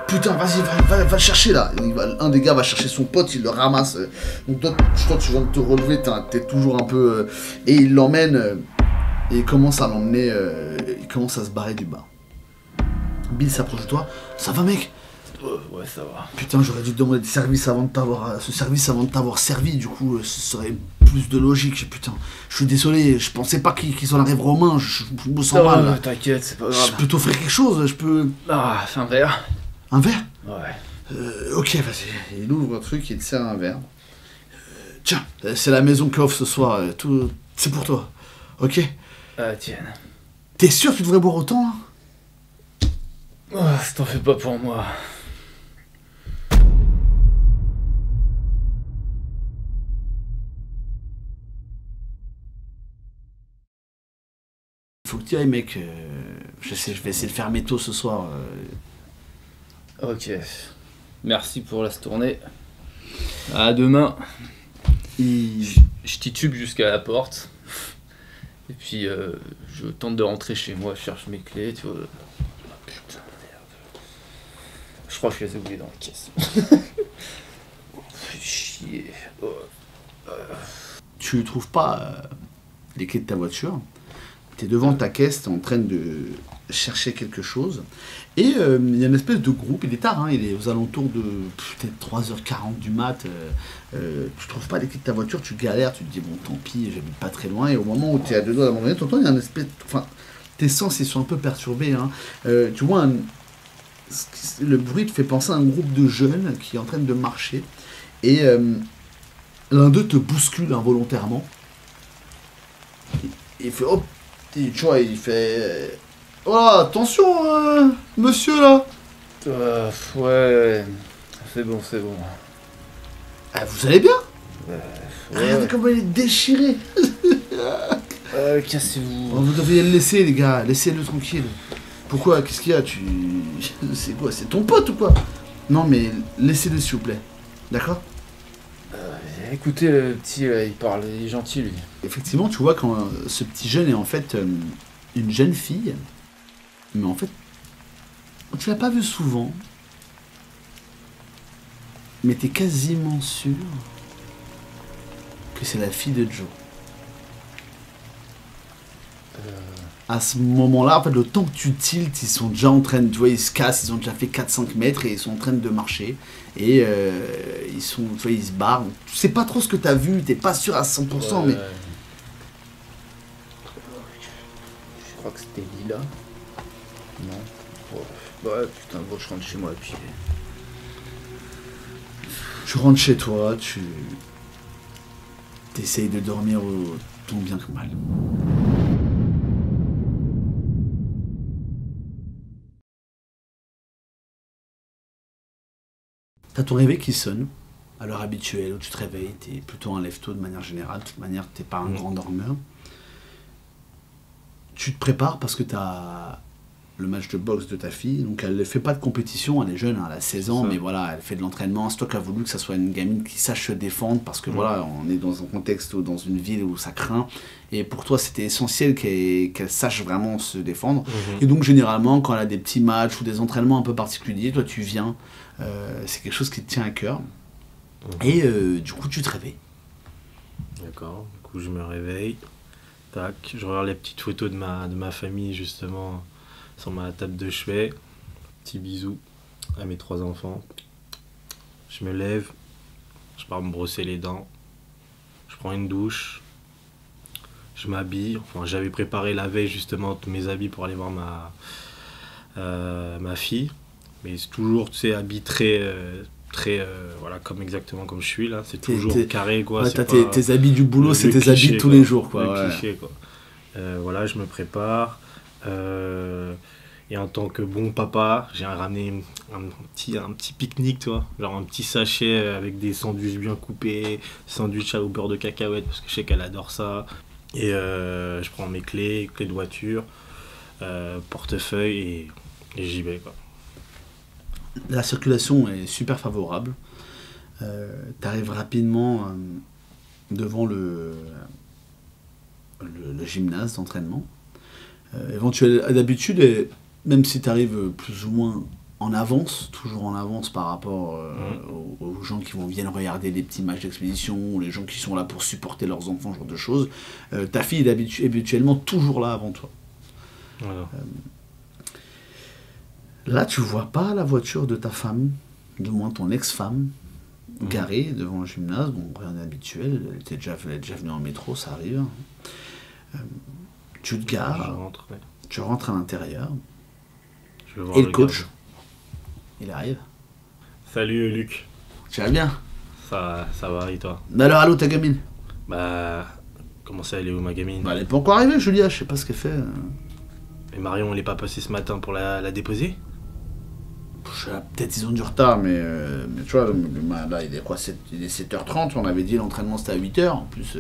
Putain, vas-y, va le chercher là. Un des gars va chercher son pote, il le ramasse. Donc toi, tu viens de te relever, t'es toujours un peu... et il l'emmène, et il commence à l'emmener, il commence à se barrer du bar. Bill s'approche de toi. Ça va, mec? Ouais, ça va. Putain, j'aurais dû te demander ce service avant de t'avoir servi, du coup, ce serait plus de logique. Putain, je suis désolé, je pensais pas qu'ils en arriveraient aux mains, je me sens mal. Là. T'inquiète, c'est pas grave. Je peux t'offrir quelque chose, je peux... Ah, fais un verre. Un verre? Ouais. Ok, vas-y. Il ouvre un truc, il te sert un verre. Tiens, c'est la maison qui offre ce soir. Tout, c'est pour toi. Ok? Tiens. T'es sûr que tu devrais boire autant, là? Oh, t'en fais pas pour moi. Faut que tu ailles, mec. Je vais essayer de faire métaux ce soir. Ok. Merci pour la tournée. À demain. Je titube jusqu'à la porte. Et puis je tente de rentrer chez moi, je cherche mes clés, tu vois. Putain, merde. Je crois que je les ai oubliées dans la caisse. Chier. Tu trouves pas les clés de ta voiture. T'es devant ta caisse, t'es en train de chercher quelque chose. Et il y a une espèce de groupe, il est tard, hein, il est aux alentours de peut-être 3h40 du mat. Tu trouves pas les clés de ta voiture, tu galères, tu te dis bon tant pis, j'habite pas très loin. Et au moment où t'es à deux doigts d'abandonner, t'entends, il y a une espèce... Enfin, tes sens ils sont un peu perturbés. Hein. Tu vois, le bruit te fait penser à un groupe de jeunes qui est en train de marcher. Et l'un d'eux te bouscule involontairement. Il fait hop, tu vois, il fait... Oh, attention, monsieur, là. Ouais, c'est bon. Ah, vous allez bien? Ouais. Regardez comment il est déchiré. Cassez-vous. Oh, vous devriez le laisser, les gars. Laissez-le tranquille. Pourquoi? Qu'est-ce qu'il y a? C'est quoi? C'est ton pote ou quoi? Non, mais laissez-le, s'il vous plaît. D'accord? Écoutez, le petit, il parle, il est gentil, lui. Effectivement, tu vois, quand ce petit jeune est en fait une jeune fille, mais en fait, tu l'as pas vu souvent, mais t'es quasiment sûr que c'est la fille de Joe. À ce moment-là, en fait, le temps que tu tiltes, ils sont déjà en train de, tu vois, ils se cassent, ils ont déjà fait 4-5 mètres et ils sont en train de marcher. Et ils sont, tu vois, ils se barrent. Tu sais pas trop ce que t'as vu, t'es pas sûr à 100%, mais... Je crois que c'était Lila. Non. Ouais, putain, bon, je rentre chez moi et puis... Tu rentres chez toi, tu... T'essayes de dormir tant bien que mal. T'as ton réveil qui sonne, à l'heure habituelle où tu te réveilles, t'es plutôt un lève-tôt de manière générale, de toute manière t'es pas un grand dormeur. Tu te prépares parce que t'as le match de boxe de ta fille, donc elle ne fait pas de compétition, elle est jeune, hein, elle a 16 ans, mais voilà, elle fait de l'entraînement. C'est toi qui as voulu que ça soit une gamine qui sache se défendre, parce que voilà, on est dans un contexte, dans une ville où ça craint, et pour toi c'était essentiel qu'elle sache vraiment se défendre. Et donc généralement, quand elle a des petits matchs ou des entraînements un peu particuliers, toi tu viens, c'est quelque chose qui te tient à cœur, et du coup tu te réveilles. D'accord, du coup je me réveille, tac, je regarde les petites photos de ma famille justement sur ma table de chevet, petit bisou à mes 3 enfants. Je me lève, je pars me brosser les dents, je prends une douche, je m'habille. Enfin, j'avais préparé la veille justement tous mes habits pour aller voir ma fille, mais c'est toujours, tu sais, habit très voilà, comme exactement comme je suis là, c'est toujours carré quoi. Ouais, t'as tes habits du boulot, c'est tes habits de tous les jours quoi. Le cliché quoi. Voilà, je me prépare. Et en tant que bon papa, j'ai ramené un petit pique-nique, tu vois, genre un petit sachet avec des sandwichs bien coupés, sandwichs au beurre de cacahuète, parce que je sais qu'elle adore ça. Et je prends mes clés de voiture, portefeuille et j'y vais, quoi. La circulation est super favorable. T'arrives rapidement devant le gymnase d'entraînement. D'habitude, même si tu arrives plus ou moins en avance, toujours en avance par rapport aux gens qui viennent regarder les petits matchs d'expédition, ou les gens qui sont là pour supporter leurs enfants, ce genre de choses, ta fille est habituellement toujours là avant toi. Voilà. Là, tu vois pas la voiture de ta femme, du moins ton ex-femme, garée devant le gymnase. Bon, rien d'habituel, elle était déjà venue en métro, ça arrive. Tu te gares, tu rentres à l'intérieur, et le coach, il arrive. Salut Luc. Tu vas bien? Ça va et toi? Mais alors, allô ta gamine? Bah, comment ça, elle est où ma gamine? Bah, elle est pas encore arrivée, Julia, je sais pas ce qu'elle fait. Et Marion, elle est pas passée ce matin pour la déposer? Peut-être ils ont du retard, mais tu vois, là il est quoi, il est 7h30, on avait dit l'entraînement c'était à 8h. En plus,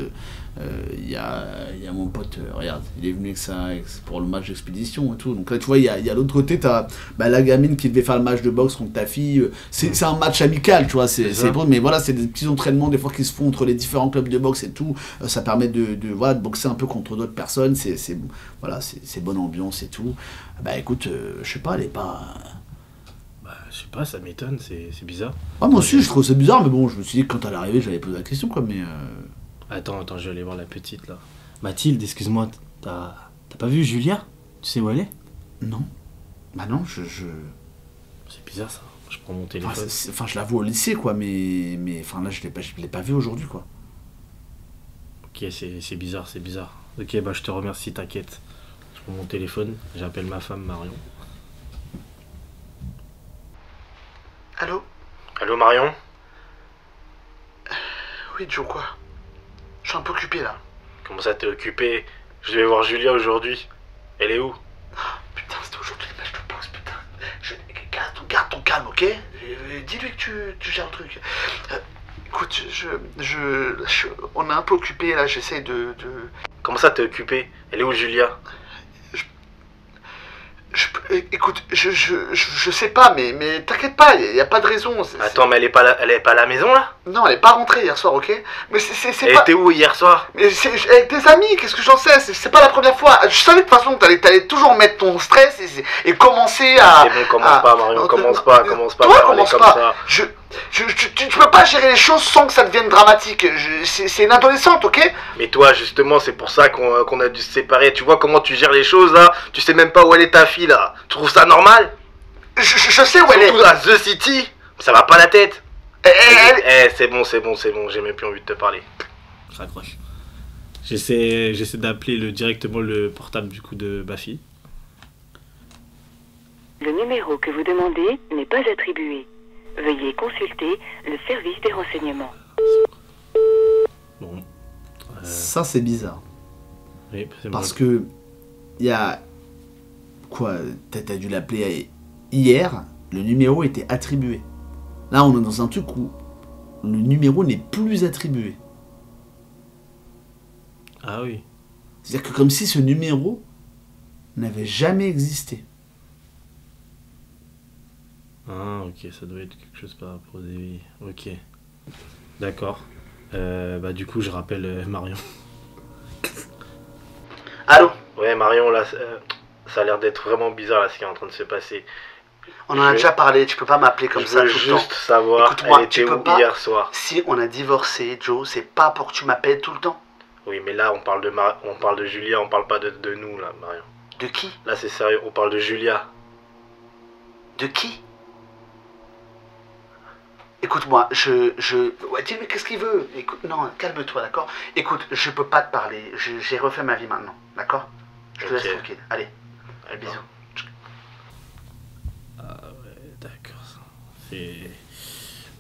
il y a mon pote, regarde, il est venu avec ça pour le match d'expédition et tout. Donc là, tu vois, il y a l'autre côté, t'as la gamine qui devait faire le match de boxe contre ta fille. C'est un match amical, tu vois, c'est bon, mais voilà, c'est des petits entraînements des fois qui se font entre les différents clubs de boxe et tout. Ça permet de boxer un peu contre d'autres personnes. C'est bonne ambiance et tout. Bah écoute, je sais pas, elle est pas. Je sais pas, ça m'étonne, c'est bizarre. Ah, moi aussi, je trouve ça bizarre, mais bon, je me suis dit que quand elle est arrivée, j'allais poser la question, quoi, mais... Attends, je vais aller voir la petite, là. Mathilde, excuse-moi, t'as pas vu Julia? Tu sais où elle est? Non. Bah non, C'est bizarre, ça. Je prends mon téléphone. Enfin, je la vois au lycée, quoi, mais enfin, là, je l'ai pas vue aujourd'hui, quoi. Ok, c'est bizarre. Ok, bah, je te remercie, t'inquiète. Je prends mon téléphone, j'appelle ma femme, Marion. Allô? Allô Marion? Oui, Joe, quoi? Je suis un peu occupé, là. Comment ça, t'es occupé? Je devais voir Julia aujourd'hui. Elle est où? Putain, c'était aujourd'hui le match de boxe, putain. Garde ton calme, ok? Dis-lui que tu gères le truc. Écoute, on est un peu occupé, là, j'essaie de... Comment ça, t'es occupé? Elle est où Julia? Écoute, je sais pas, mais t'inquiète pas, y a pas de raison. Attends, mais elle est pas à la maison là? Non, elle est pas rentrée hier soir, ok? Mais c'est Elle pas... était où hier soir? Mais c'est avec tes amis, qu'est-ce que j'en sais? C'est pas la première fois. Je savais de toute façon que t'allais toujours mettre ton stress et commencer à... C'est bon, commence pas, Marion, commence pas. Toi, à parler commence comme pas. ça. Tu peux pas gérer les choses sans que ça devienne dramatique. C'est une adolescente, ok? Mais toi, justement, c'est pour ça qu'on a dû se séparer. Tu vois comment tu gères les choses là? Tu sais même pas où elle est ta fille là. Tu trouves ça normal? Je sais où elle est. Surtout à The City, ça va pas la tête. C'est bon, j'ai même plus envie de te parler. Je raccroche. J'essaie d'appeler directement le portable du coup de ma fille. Le numéro que vous demandez n'est pas attribué. Veuillez consulter le service des renseignements. Bon. Ça, c'est bizarre. Oui, c'est Parce bon. que... Il y a... Quoi? T'as dû l'appeler hier, le numéro était attribué. Là, on est dans un truc où le numéro n'est plus attribué. Ah oui. C'est-à-dire que comme si ce numéro n'avait jamais existé. Ah ok, ça doit être quelque chose par rapport au DVI. Ok. D'accord. Bah du coup je rappelle Marion. Allô? Ouais Marion, là ça a l'air d'être vraiment bizarre là ce qui est en train de se passer. On en a déjà parlé, tu peux pas m'appeler comme ça tout le temps. Je veux juste savoir, Écoute-moi, elle était tu peux où pas- hier soir? Si on a divorcé, Joe, c'est pas pour que tu m'appelles tout le temps. Oui mais là on parle de Julia, on parle pas de nous là Marion. De qui? Là c'est sérieux, on parle de Julia. De qui? Écoute-moi, Ouais, dis mais qu'est-ce qu'il veut? Écoute, non, calme-toi, d'accord? Écoute, je peux pas te parler, j'ai refait ma vie maintenant, d'accord? Je te Ok. laisse tranquille, allez, D'accord. bisous. Ah ouais, d'accord. C'est...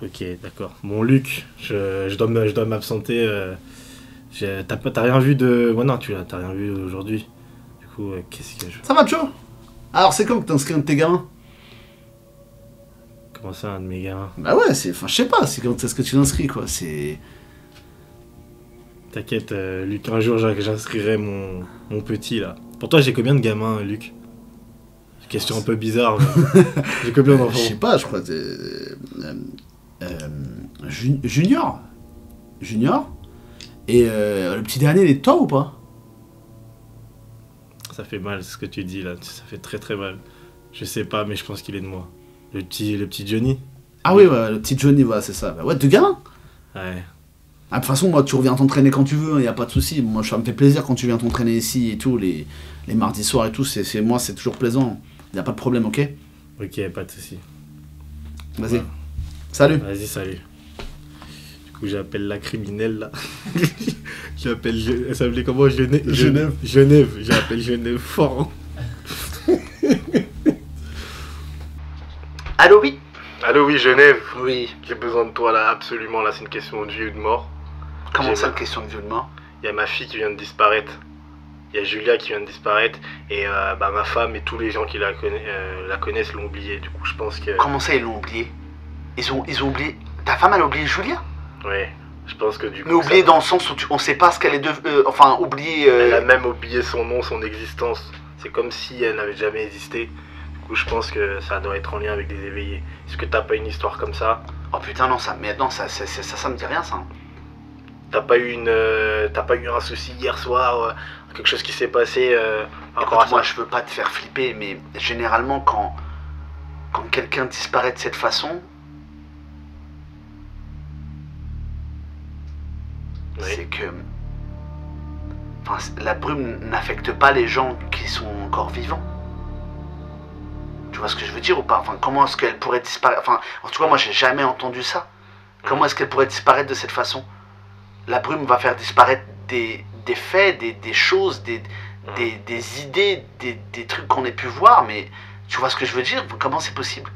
Ok, d'accord. Bon, Luc, je dois m'absenter. T'as rien vu de... Ouais, non, t'as rien vu aujourd'hui. Du coup, qu'est-ce que je... Ça va, Joe? Alors, c'est quand que t'inscris un de tes gamins? Comment ça, un de mes gamins? Bah ouais, enfin, je sais pas, c'est quand est-ce que tu l'inscris, quoi, c'est... T'inquiète, Luc, un jour j'inscrirai mon petit, là. Pour toi, j'ai combien de gamins, Luc? Question un peu bizarre. Mais... j'ai combien Je d'enfants? sais pas, je crois que... Junior. Et le petit dernier, il est de toi ou pas? Ça fait mal, ce que tu dis, là. Ça fait très très mal. Je sais pas, mais je pense qu'il est de moi. Le petit Johnny? Ah oui, ouais, le petit Johnny, voilà, c'est ça. Bah ouais, deux gamins. Ouais. Ah, de toute façon, moi, tu reviens t'entraîner quand tu veux, y a pas de souci. Moi, ça me fait plaisir quand tu viens t'entraîner ici et tout, les mardis soirs et tout, moi, c'est toujours plaisant. Y a pas de problème, ok? Ok, pas de soucis. Vas-y. Ouais. Salut. Vas-y, salut. Du coup, j'appelle la criminelle, là. Elle s'appelait comment? Genève. Genève. J'appelle Genève fort. Allô, oui? Allô, oui, Genève. Oui. J'ai besoin de toi, là, absolument. Là, c'est une question de vie ou de mort. Comment J'ai ça, ma- une question de vie ou de mort? Il y a ma fille qui vient de disparaître. Il y a Julia qui vient de disparaître. Et bah, ma femme et tous les gens qui la connaissent l'ont oubliée. Du coup, je pense que... Comment ça, ils l'ont oublié? Ils ont oublié... Ta femme, elle a oublié Julia? Ouais, je pense que du coup... Mais oublié ça- dans le sens où on sait pas ce qu'elle est devenue... enfin, oublié... Elle a même oublié son nom, son existence. C'est comme si elle n'avait jamais existé. Du coup, je pense que ça doit être en lien avec des éveillés. Est-ce que t'as pas une histoire comme ça? Oh putain, non, ça me dit rien, ça. T'as pas eu un souci hier soir, quelque chose qui s'est passé par rapport à Écoute, moi, ça? je veux pas te faire flipper, mais généralement, quand quelqu'un disparaît de cette façon, Oui. c'est que... Enfin, la brume n'affecte pas les gens qui sont encore vivants. Tu vois ce que je veux dire ou pas? Enfin, comment est-ce qu'elle pourrait disparaître? Enfin, en tout cas, moi, j'ai jamais entendu ça. Comment est-ce qu'elle pourrait disparaître de cette façon? La brume va faire disparaître des faits, des choses, des idées, des trucs qu'on ait pu voir, mais tu vois ce que je veux dire? Comment c'est possible?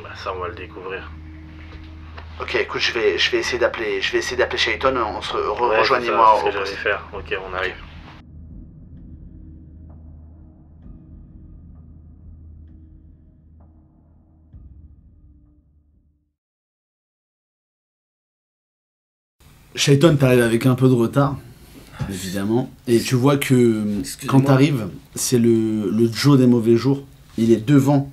Bah ça, on va le découvrir. Ok, écoute, je vais essayer d'appeler Shayton, on se Ouais, c'est ça, rejoignez-moi c'est ce au que j'allais poste. faire. Ok, on arrive. Shayton, t'arrives avec un peu de retard. évidemment. Et tu vois que quand Excusez-moi. t'arrives, c'est le Joe des mauvais jours. Il est devant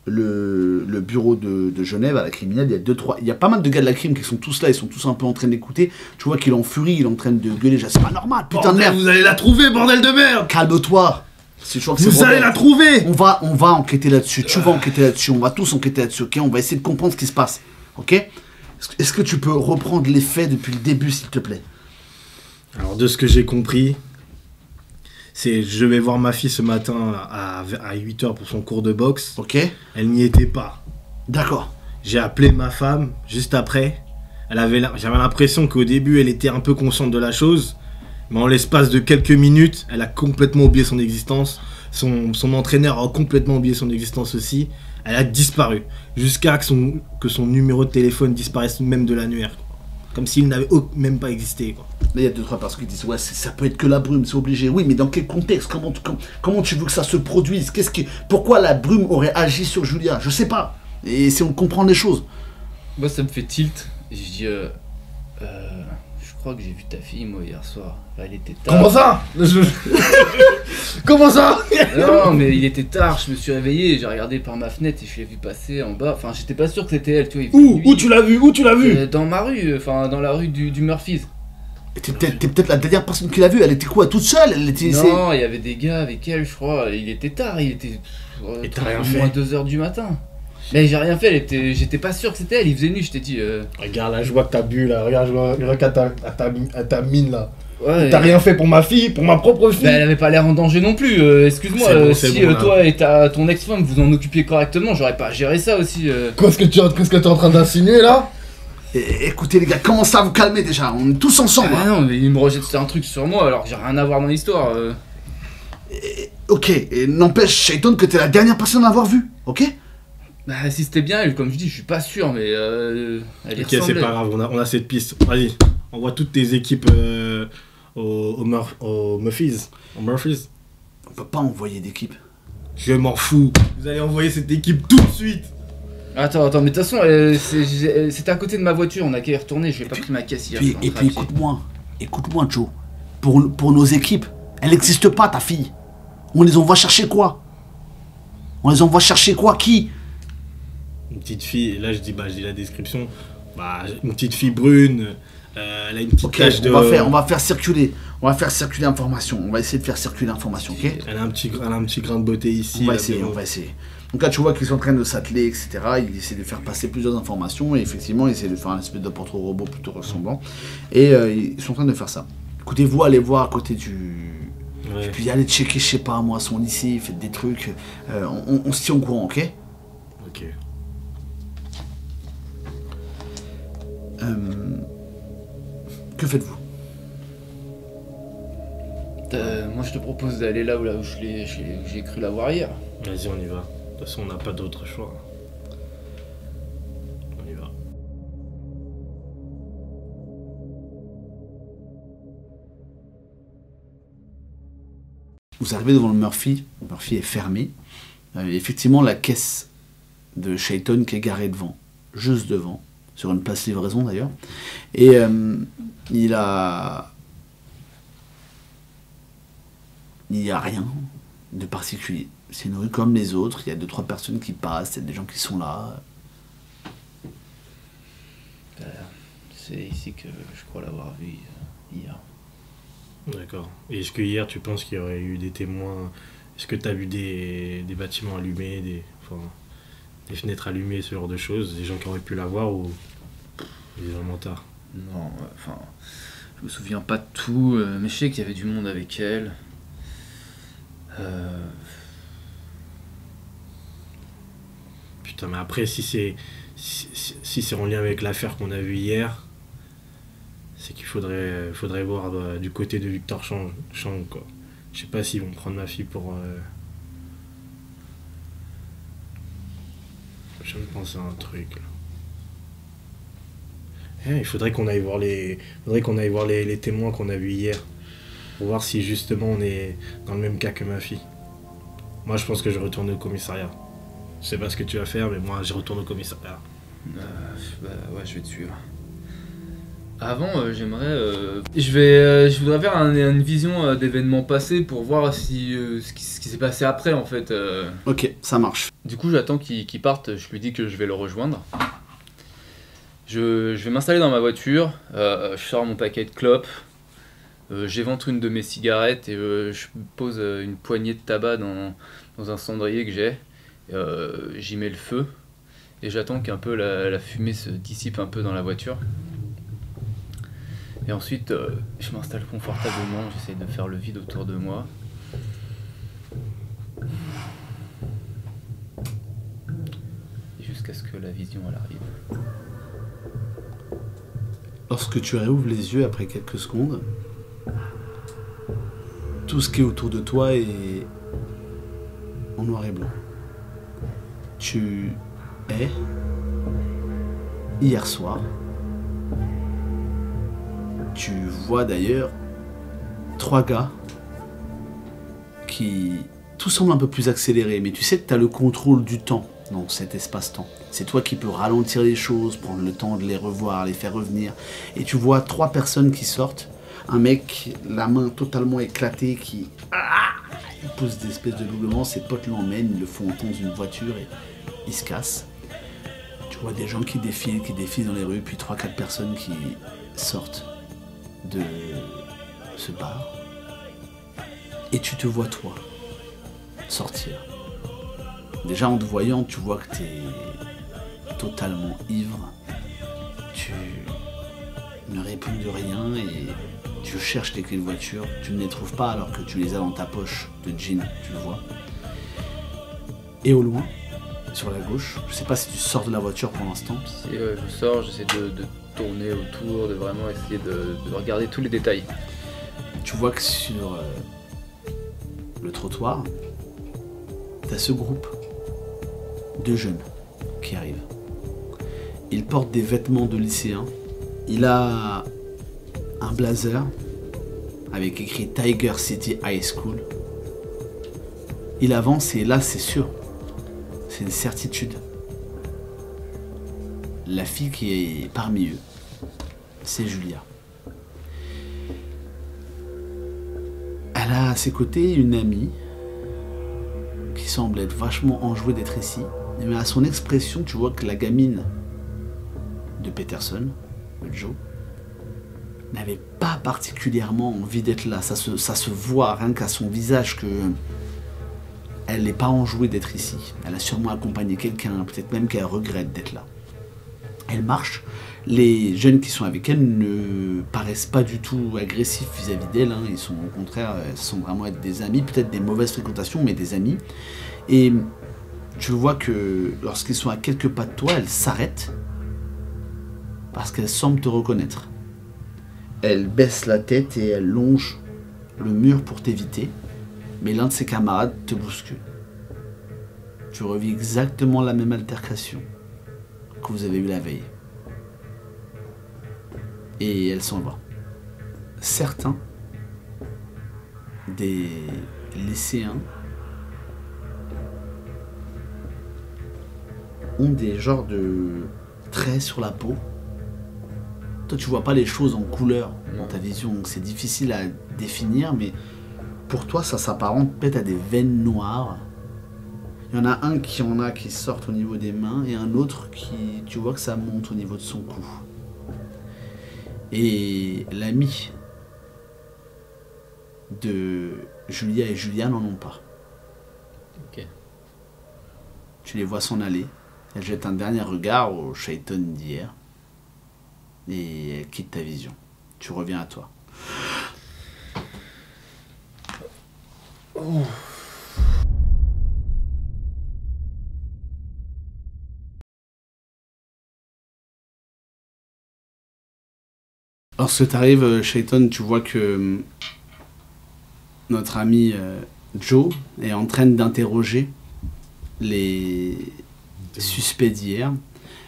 le bureau de Genève à la criminelle. Il y a pas mal de gars de la crime qui sont tous là, ils sont tous un peu en train d'écouter. Tu vois qu'il est en furie, il est en train de gueuler. C'est pas normal, putain de merde. Vous allez la trouver, bordel de merde. Calme-toi. Je crois que c'est Vous allez Robert. la trouver. On va enquêter là-dessus, tu vas enquêter là-dessus, on va tous enquêter là-dessus, ok? On va essayer de comprendre ce qui se passe, ok? Est-ce que tu peux reprendre les faits depuis le début, s'il te plaît? Alors, de ce que j'ai compris, c'est je vais voir ma fille ce matin à 8h pour son cours de boxe. Ok? Elle n'y était pas. D'accord. J'ai appelé ma femme juste après. J'avais l'impression qu'au début, elle était un peu consciente de la chose. Mais en l'espace de quelques minutes, elle a complètement oublié son existence. Son entraîneur a complètement oublié son existence aussi. Elle a disparu. Jusqu'à que son numéro de téléphone disparaisse même de l'annuaire. Comme s'il n'avait même pas existé, quoi. Là, il y a 2-3 personnes qui disent, ouais, ça peut être que la brume, c'est obligé. Oui, mais dans quel contexte? Comment tu veux que ça se produise? Pourquoi la brume aurait agi sur Julia? Je sais pas. Et si on comprend les choses. Moi, ça me fait tilt. Et je dis, je crois que j'ai vu ta fille, moi, hier soir. Là, elle était tard. Comment ça Comment ça Non, mais il était tard, je me suis réveillé, j'ai regardé par ma fenêtre et je l'ai vu passer en bas. Enfin, j'étais pas sûr que c'était elle, tu vois. il faisait nuit. Où tu l'as vu Dans ma rue, enfin, dans la rue du Murphys. Et t'es peut-être la dernière personne qui l'a vue. Elle était quoi? Toute seule? Elle était. Non, il y avait des gars avec elle, je crois. Il était tard, il était. Et t'as rien au fait moins 2h du matin. Mais j'ai rien fait, j'étais pas sûr que c'était elle, il faisait nuit, je t'ai dit. Regarde là, je vois que t'as bu là. Regarde à ta mine là. Ouais, T'as rien fait pour ma fille, pour ma propre fille. Bah, elle avait pas l'air en danger non plus, excuse-moi, C'est si bon, là. toi et ton ex-femme vous en occupiez correctement, j'aurais pas géré ça aussi. Qu'est-ce que t'es en train d'insinuer là? Écoutez, les gars, commencez à vous calmer déjà. On est tous ensemble. Ah hein. non, mais il me rejette un truc sur moi alors que j'ai rien à voir dans l'histoire. Ok, et n'empêche, Shaiton, que t'es la dernière personne à l'avoir vue, ok? Bah si c'était bien elle, comme je dis, je suis pas sûr, mais elle y Ok, c'est ressemblait. pas grave, on a cette piste. Vas-y, envoie toutes tes équipes au Murphys. Au Murphys. On peut pas envoyer d'équipe. Je m'en fous. Vous allez envoyer cette équipe tout de suite. Attends, mais de toute façon, c'était à côté de ma voiture, on a qu'à y retourner, je vais pas pris ma caisse hier. Et puis écoute-moi, Joe. Pour nos équipes, elle n'existe pas, ta fille. On les envoie chercher quoi? On les envoie chercher quoi? Qui? Une petite fille, là je dis la description. Bah, une petite fille brune, elle a une petite Ok, tache de... on va faire circuler l'information. On va essayer de faire circuler l'information, ok? Elle a un petit grain de beauté ici. On va là, essayer, mais bon. on va essayer. Donc là, tu vois qu'ils sont en train de s'atteler, etc. Ils essaient de faire passer plusieurs informations et effectivement, ils essaient de faire un espèce de porte-robot plutôt ressemblant. Et ils sont en train de faire ça. Écoutez, vous allez voir à côté du... Ouais. Puis allez checker, je sais pas, moi, son lycée, faites des trucs. On se tient au courant, ok? Ok. Que faites-vous? Moi je te propose d'aller là où j'ai cru la voir hier. Vas-y, on y va. De toute façon, on n'a pas d'autre choix. On y va. Vous arrivez devant le Murphy est fermé. Effectivement, la caisse de Shaiton qui est garée devant, juste devant, sur une place livraison d'ailleurs. Et il n'y a rien de particulier. C'est une rue comme les autres, il y a 2-3 personnes qui passent, il y a des gens qui sont là. C'est ici que je crois l'avoir vu hier. D'accord. Et est-ce que hier, tu penses qu'il y aurait eu des témoins? Est-ce que tu as vu des bâtiments allumés, des fenêtres allumées, ce genre de choses? Des gens qui auraient pu la voir ou il est vraiment tard? Non, enfin, je me souviens pas de tout, mais je sais qu'il y avait du monde avec elle. Putain, mais après, si c'est en lien avec l'affaire qu'on a vue hier, c'est qu'il faudrait voir du côté de Victor Chang, quoi. Je sais pas s'ils vont prendre ma fille pour... Je me pense à un truc. Il faudrait qu'on aille voir les témoins qu'on a vus hier. Pour voir si justement on est dans le même cas que ma fille. Moi je pense que je retourne au commissariat. Je sais pas ce que tu vas faire, mais moi je retourne au commissariat. Bah ouais, je vais te suivre. Avant, je voudrais faire une vision d'événements passés pour voir si, ce qui s'est passé après en fait. Ok, ça marche. Du coup, j'attends qu'il parte, je lui dis que je vais le rejoindre. Je vais m'installer dans ma voiture, je sors mon paquet de clopes, j'éventre une de mes cigarettes et je pose une poignée de tabac dans un cendrier que j'ai. J'y mets le feu et j'attends qu'un peu la fumée se dissipe un peu dans la voiture. Et ensuite, je m'installe confortablement, j'essaie de faire le vide autour de moi. Jusqu'à ce que la vision elle arrive. Lorsque tu réouvres les yeux après quelques secondes, tout ce qui est autour de toi est en noir et blanc. Tu es hier soir. Tu vois d'ailleurs 3 gars qui... Tout semble un peu plus accéléré, mais tu sais que tu as le contrôle du temps dans cet espace-temps. C'est toi qui peux ralentir les choses, prendre le temps de les revoir, les faire revenir. Et tu vois 3 personnes qui sortent. Un mec, la main totalement éclatée, qui... il pousse des espèces de doublements. Ses potes l'emmènent, ils le font entendre dans une voiture et il se casse. Tu vois des gens qui défilent dans les rues, puis 3-4 personnes qui sortent de ce bar. Et tu te vois toi sortir. Déjà en te voyant, tu vois que tu es totalement ivre. Tu ne réponds de rien et tu cherches les clés de voiture. Tu ne les trouves pas alors que tu les as dans ta poche de jean, tu le vois. Et au loin, sur la gauche, je sais pas si tu sors de la voiture pour l'instant. Si je sors, j'essaie de tourner autour, de vraiment essayer de regarder tous les détails. Tu vois que sur le trottoir, t'as ce groupe de jeunes qui arrivent. Il porte des vêtements de lycéen. Il a un blazer avec écrit Tiger City High School. Il avance et là c'est sûr, c'est une certitude. La fille qui est parmi eux, c'est Julia. Elle a à ses côtés une amie qui semble être vachement enjouée d'être ici. Mais à son expression, tu vois que la gamine de Peterson, Joe, n'avait pas particulièrement envie d'être là. Ça se voit rien qu'à son visage que elle n'est pas enjouée d'être ici. Elle a sûrement accompagné quelqu'un, peut-être même qu'elle regrette d'être là. Elle marche. Les jeunes qui sont avec elle ne paraissent pas du tout agressifs vis-à-vis d'elle. Hein. Ils sont au contraire, semblent vraiment être des amis, peut-être des mauvaises fréquentations, mais des amis. Et tu vois que lorsqu'ils sont à quelques pas de toi, elle s'arrête parce qu'elle semble te reconnaître. Elle baisse la tête et elle longe le mur pour t'éviter, mais l'un de ses camarades te bouscule. Tu revis exactement la même altercation que vous avez eue la veille. Et elle s'en va. Certains des lycéens ont des genres de traits sur la peau. Toi, tu vois pas les choses en couleur dans ta vision, donc c'est difficile à définir, mais pour toi, ça s'apparente peut-être à des veines noires. Il y en a un qui sortent au niveau des mains et un autre qui, tu vois que ça monte au niveau de son cou. Et l'ami de Julia et Julia n'en ont pas. Ok. Tu les vois s'en aller. Elle jette un dernier regard au Shaiton d'hier et elle quitte ta vision. Tu reviens à toi. Oh. Lorsque tu arrives, Shaiton, tu vois que notre ami Joe est en train d'interroger les suspects d'hier.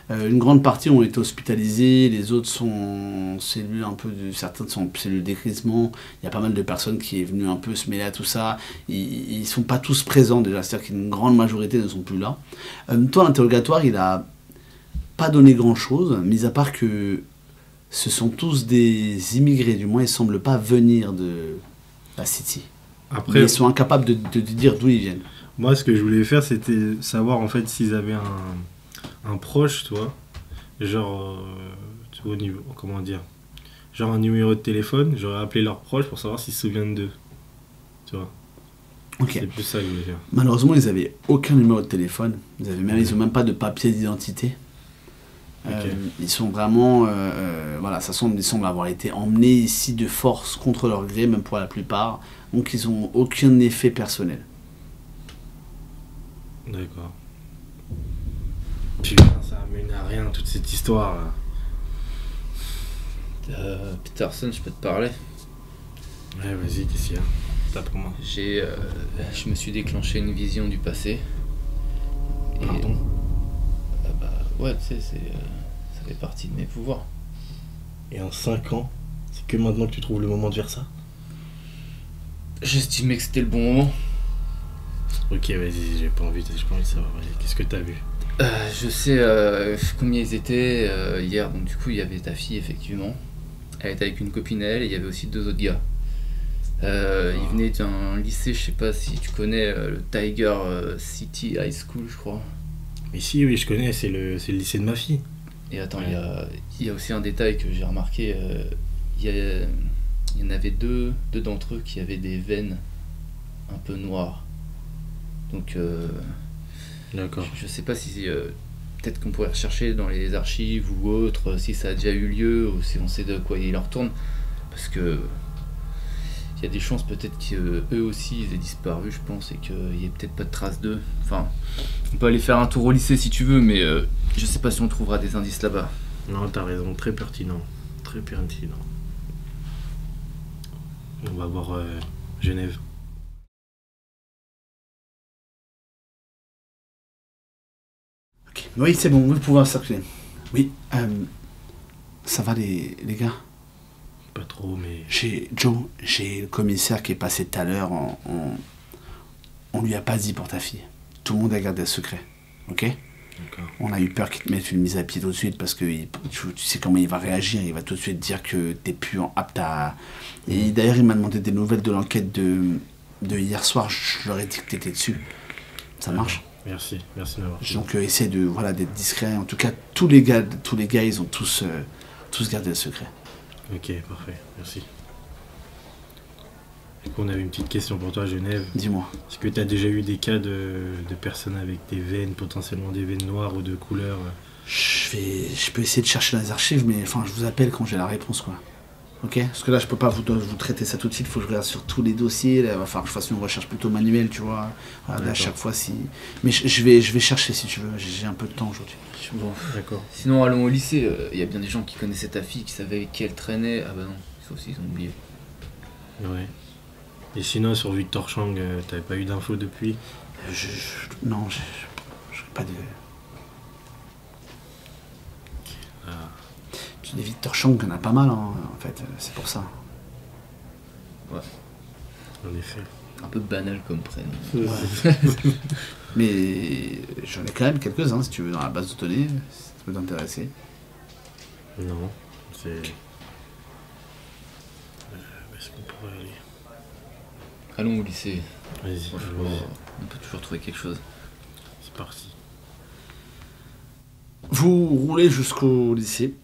Une grande partie ont été hospitalisés, les autres sont en cellules certains sont en cellule d'écrasement. Il y a pas mal de personnes qui est venues un peu se mêler à tout ça. Ils sont pas tous présents déjà, c'est-à-dire qu'une grande majorité ne sont plus là. Toi, l'interrogatoire, il a pas donné grand-chose, mis à part que ce sont tous des immigrés, du moins ils semblent pas venir de la City. Mais Après, ils sont incapables de dire d'où ils viennent. moi, ce que je voulais faire, c'était savoir en fait s'ils avaient un proche, tu vois. Genre, tu vois, au niveau, comment dire, genre un numéro de téléphone, j'aurais appelé leurs proches pour savoir s'ils se souviennent d'eux. Tu vois, Ok. c'est plus ça que je voulais faire. Malheureusement, ils avaient aucun numéro de téléphone. Ils ont même pas de papier d'identité. Ok. Ils sont vraiment, voilà, ils semblent avoir été emmenés ici de force contre leur gré, même pour la plupart. Donc ils ont aucun effet personnel. D'accord. Putain, ça amène à rien toute cette histoire là. Peterson, je peux te parler. Ouais, vas-y, qu'est-ce qu'il y a? T'as pour moi. Je me suis déclenché une vision du passé. Et, Pardon? ouais, tu sais, ça fait partie de mes pouvoirs. Et en 5 ans, c'est que maintenant que tu trouves le moment de faire ça? J'estimais que c'était le bon moment. Ok, vas-y, j'ai pas envie de savoir. Vas-y, qu'est-ce que t'as vu? Je sais combien ils étaient hier, donc du coup il y avait ta fille effectivement. Elle était avec une copine à elle et il y avait aussi 2 autres gars. Ils venaient d'un lycée, je sais pas si tu connais, le Tiger City High School je crois. Mais si, oui, je connais, c'est le lycée de ma fille. Et attends, Ouais. il y a aussi un détail que j'ai remarqué, il y en avait deux d'entre eux qui avaient des veines un peu noires. Donc D'accord. je sais pas si peut-être qu'on pourrait rechercher dans les archives ou autre si ça a déjà eu lieu ou si on sait de quoi il en retourne, parce que il y a des chances peut-être qu'eux aussi ils aient disparu, je pense, et qu'il y ait peut-être pas de traces d'eux. Enfin, on peut aller faire un tour au lycée si tu veux, mais je sais pas si on trouvera des indices là-bas. Non, t'as raison, très pertinent. Très pertinent. On va voir Genève. Ok. Oui, c'est bon, vous pouvez circuler. Oui, ça va les gars? Pas trop, mais. J'ai le commissaire qui est passé tout à l'heure, on lui a pas dit pour ta fille. Tout le monde a gardé le secret, ok? D'accord. On a eu peur qu'il te mette une mise à pied tout de suite parce que tu sais comment il va réagir, il va tout de suite dire que t'es plus apte à... Et d'ailleurs il m'a demandé des nouvelles de l'enquête de hier soir, je leur ai dit que t'étais dessus. Ça marche? Merci de m'avoir dit. Donc essaie de, voilà, d'être discret. En tout cas, tous les gars ils ont tous gardé le secret. Ok, parfait, merci. Du coup, on avait une petite question pour toi, Genève. Dis-moi. Est-ce que tu as déjà eu des cas de personnes avec des veines, potentiellement des veines noires ou de couleur? Je peux essayer de chercher dans les archives, mais enfin, je vous appelle quand j'ai la réponse, quoi. Ok? Parce que là, je peux pas vous traiter ça tout de suite, il faut que je regarde sur tous les dossiers. Là, il va falloir que je fasse une recherche plutôt manuelle, tu vois. Voilà, là, à chaque fois, si. Mais je vais chercher si tu veux, j'ai un peu de temps aujourd'hui. Bon. D'accord. Sinon, allons au lycée, il y a bien des gens qui connaissaient ta fille, qui savaient avec qui elle traînait. Ah bah non, ça aussi ils ont oublié. Ouais. Et sinon, sur Victor Chang, t'avais pas eu d'infos depuis? Non, je pas de. Ah. Des Victor Chang, il y en a pas mal, hein, en fait, c'est pour ça. En effet. Un peu banal comme prénom. Mais j'en ai quand même quelques-uns, si tu veux, dans la base de données, si ça peut t'intéresser. Non, c'est... Où est-ce qu'on pourrait aller? Allons au lycée. Vas-y, Franchement, allons-y. on peut toujours trouver quelque chose. C'est parti. Vous roulez jusqu'au lycée.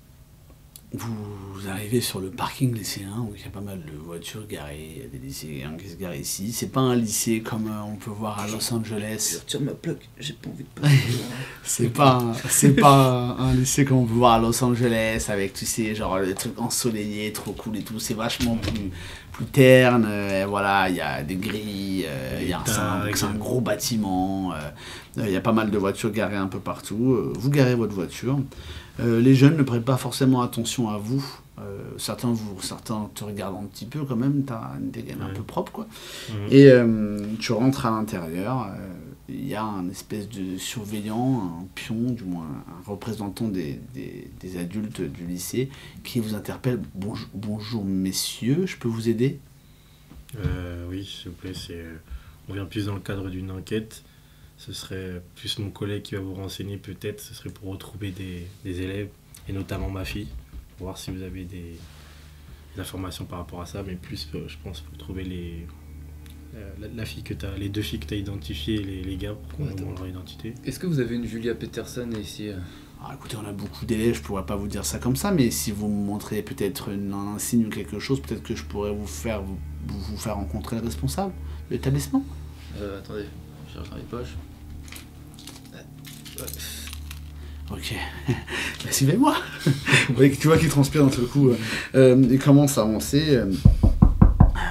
Vous arrivez sur le parking lycéen où il y a pas mal de voitures garées, il y a des lycéens qui se garent ici. C'est pas un lycée comme on peut voir à Los Angeles. Retire ma plaque, j'ai pas envie de passer. C'est pas un lycée comme on peut voir à Los Angeles avec, tu sais, genre des trucs ensoleillés, trop cool et tout. C'est vachement plus terne. Voilà, il y a des grilles, c'est un gros bâtiment. Il y a pas mal de voitures garées un peu partout. Vous garez votre voiture. Les jeunes ne prêtent pas forcément attention à vous. Certains te regardent un petit peu quand même. T'as une dégaine un peu propre, quoi. Et tu rentres à l'intérieur. Il y a un espèce de surveillant, un pion, du moins un représentant des adultes du lycée, qui vous interpelle. Bonjour messieurs, je peux vous aider? Oui, s'il vous plaît, on vient plus dans le cadre d'une enquête. Ce serait plus mon collègue qui va vous renseigner peut-être. Ce serait pour retrouver des élèves, et notamment ma fille, pour voir si vous avez des informations par rapport à ça, mais plus, je pense, pour trouver la fille que t'as, les 2 filles que tu as identifiées et les gars pour qu'on demande leur identité. Est-ce que vous avez une Julia Peterson ici Alors écoutez, on a beaucoup d'élèves, je pourrais pas vous dire ça comme ça, mais si vous me montrez peut-être un signe ou quelque chose, peut-être que je pourrais vous faire rencontrer le responsable de l'établissement. Attendez, je cherche dans les poches. Ok, suivez-moi. Tu vois qu'il transpire d'un seul coup. Il commence à avancer.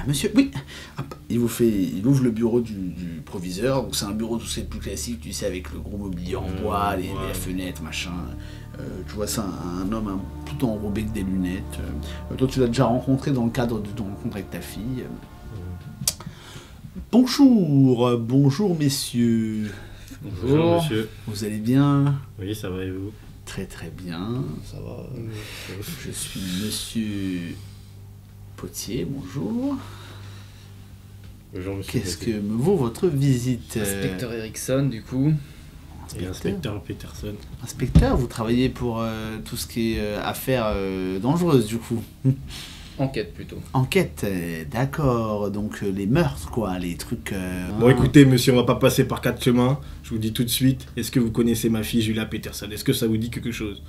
Monsieur, oui. Hop, il ouvre le bureau du proviseur. Donc c'est un bureau tout ce qui est plus classique, tu sais, avec le gros mobilier en bois, les fenêtres, machin. Tu vois, c'est un homme tout enrobé avec des lunettes. Toi, tu l'as déjà rencontré dans le cadre de ton rencontre avec ta fille. Bonjour messieurs. Bonjour monsieur. Vous allez bien? Oui, ça va et vous? Très très bien, ça va. Je suis monsieur Potier, bonjour. Bonjour monsieur. Qu'est-ce que me vaut votre visite? Inspecteur Erickson, du coup. Et inspecteur Peterson. Inspecteur, vous travaillez pour tout ce qui est affaires dangereuses, du coup. Enquête, plutôt. Enquête, d'accord. Donc les meurtres, quoi, les trucs... Bon, écoutez, monsieur, on va pas passer par 4 chemins. Je vous dis tout de suite, est-ce que vous connaissez ma fille Julia Peterson? Est-ce que ça vous dit quelque chose?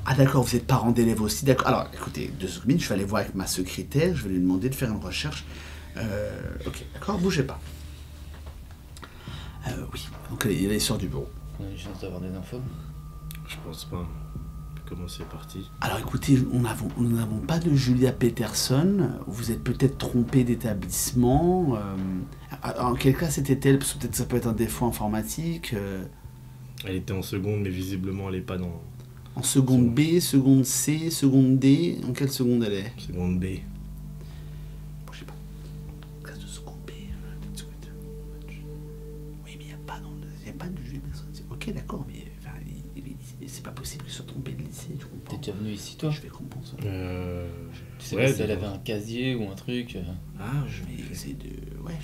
Ah d'accord, vous êtes parent d'élèves aussi, d'accord. Alors, écoutez, 2 secondes, je vais aller voir avec ma secrétaire, je vais lui demander de faire une recherche. Ok, d'accord, bougez pas. Oui, donc il sort du bureau. On a une chance d'avoir des infos. Je pense pas. Comment c'est parti? Alors écoutez, nous n'avons pas de Julia Peterson, vous êtes peut-être trompé d'établissement. En quel cas c'était-elle? Parce que peut-être ça peut être un défaut informatique. Elle était en seconde, mais visiblement elle est pas dans... En seconde B, seconde C, seconde D, en quelle seconde elle est? Seconde B. Bon, je sais pas. Classe de seconde B. Oui, mais il n'y a pas de Julia Peterson. Ok, d'accord, mais enfin, c'est pas possible qu'il soit trompé de lycée, tu comprends? T'es déjà venu ici, toi? Je vais comprendre ça. Tu sais pas si elle avait un casier ou un truc. Je vais essayer de... Ouais,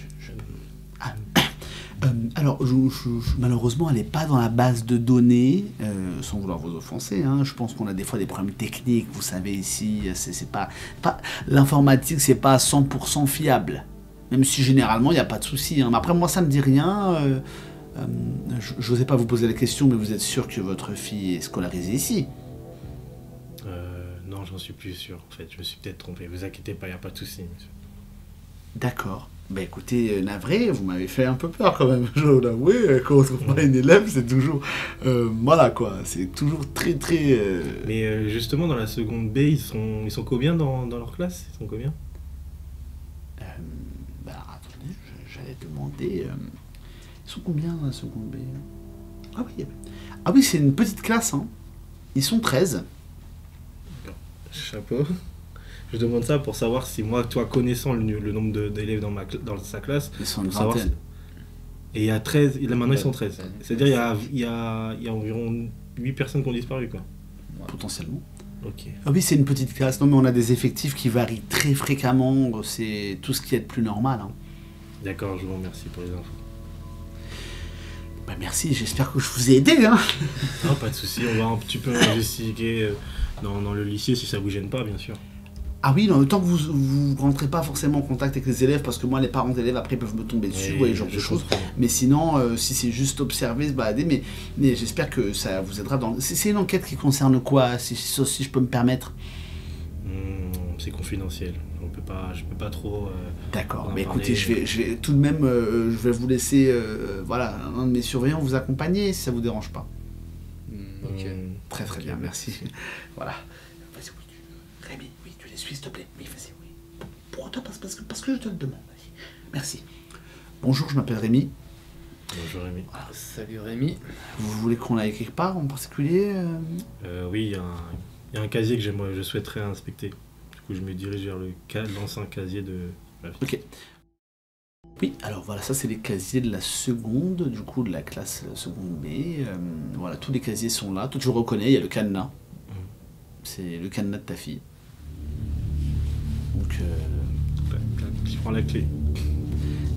alors, malheureusement, elle n'est pas dans la base de données, sans vouloir vous offenser. Hein. Je pense qu'on a des fois des problèmes techniques, vous savez, ici, c'est pas l'informatique, c'est pas 100% fiable. Même si généralement, il n'y a pas de souci. Hein. Mais après, moi, ça me dit rien. Je n'osais pas vous poser la question, mais vous êtes sûr que votre fille est scolarisée ici? Non, j'en suis plus sûr, en fait. Je me suis peut-être trompé. Vous inquiétez pas, il n'y a pas de souci, monsieur. D'accord. Ben écoutez, navré, vous m'avez fait un peu peur quand même, je dois l'avouer, quand on trouve pas une élève, c'est toujours... voilà quoi, c'est toujours très très... Mais justement, dans la seconde B, ils sont combien dans leur classe? Ils sont combien? Attendez, j'allais demander... ils sont combien dans la seconde B? Ah oui, c'est une petite classe, hein. Ils sont 13. Chapeau. Je demande ça pour savoir si moi, toi, connaissant le nombre d'élèves dans sa classe... Ils sont une savoir vingtaine. Et il y a 13, et là maintenant ils sont 13. C'est-à-dire il y a environ 8 personnes qui ont disparu, quoi. Potentiellement. Ok. Ah oui, c'est une petite classe. Non, mais on a des effectifs qui varient très fréquemment. C'est tout ce qui est de plus normal. Hein. D'accord, je vous remercie pour les infos. Bah merci, j'espère que je vous ai aidé. Hein. Non, pas de souci. On va un petit peu investiguer dans le lycée si ça vous gêne pas, bien sûr. Ah oui, non, tant que vous rentrez pas forcément en contact avec les élèves, parce que moi, les parents d'élèves, après, peuvent me tomber dessus, Oui, ouais, ce genre de choses. Mais sinon, si c'est juste observer, se balader, mais j'espère que ça vous aidera dans... C'est une enquête qui concerne quoi, si je peux me permettre? C'est confidentiel. Je peux pas trop... D'accord, mais écoutez, je vais tout de même, je vais vous laisser, voilà, un de mes surveillants vous accompagner, si ça vous dérange pas. Ok. Très très bien, merci. Voilà. Vas-y, oui, Rémi, oui, tu les suis, s'il te plaît. Oui, vas-y, oui. Pourquoi toi? Parce que je te le demande. Vas-y. Merci. Bonjour, je m'appelle Rémi. Bonjour Rémi. Voilà. Salut Rémi. Vous voulez qu'on aille quelque part en particulier? Oui, il y a un casier que je souhaiterais inspecter. Du coup, je me dirige vers l'ancien casier de... Ok. Oui, alors voilà, ça c'est les casiers de la seconde, du coup de la classe seconde B. Voilà, tous les casiers sont là. Toi tu le reconnais, il y a le cadenas. C'est le cadenas de ta fille. Donc, je prends la clé.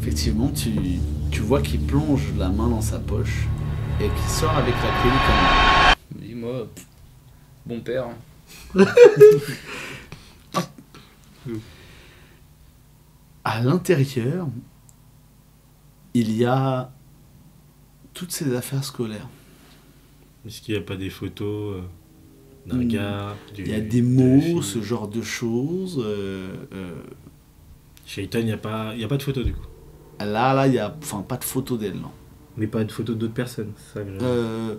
Effectivement, tu vois qu'il plonge la main dans sa poche et qu'il sort avec la clé du cadenas. Dis-moi, bon père. À l'intérieur, il y a toutes ces affaires scolaires. Est-ce qu'il n'y a pas des photos d'un gars Il y a des mots, ce genre de choses. Chez Ethan, il n'y a pas de photos du coup. Là, il y a pas de photo d'elle, non. Mais pas de photos d'autres personnes, c'est ça que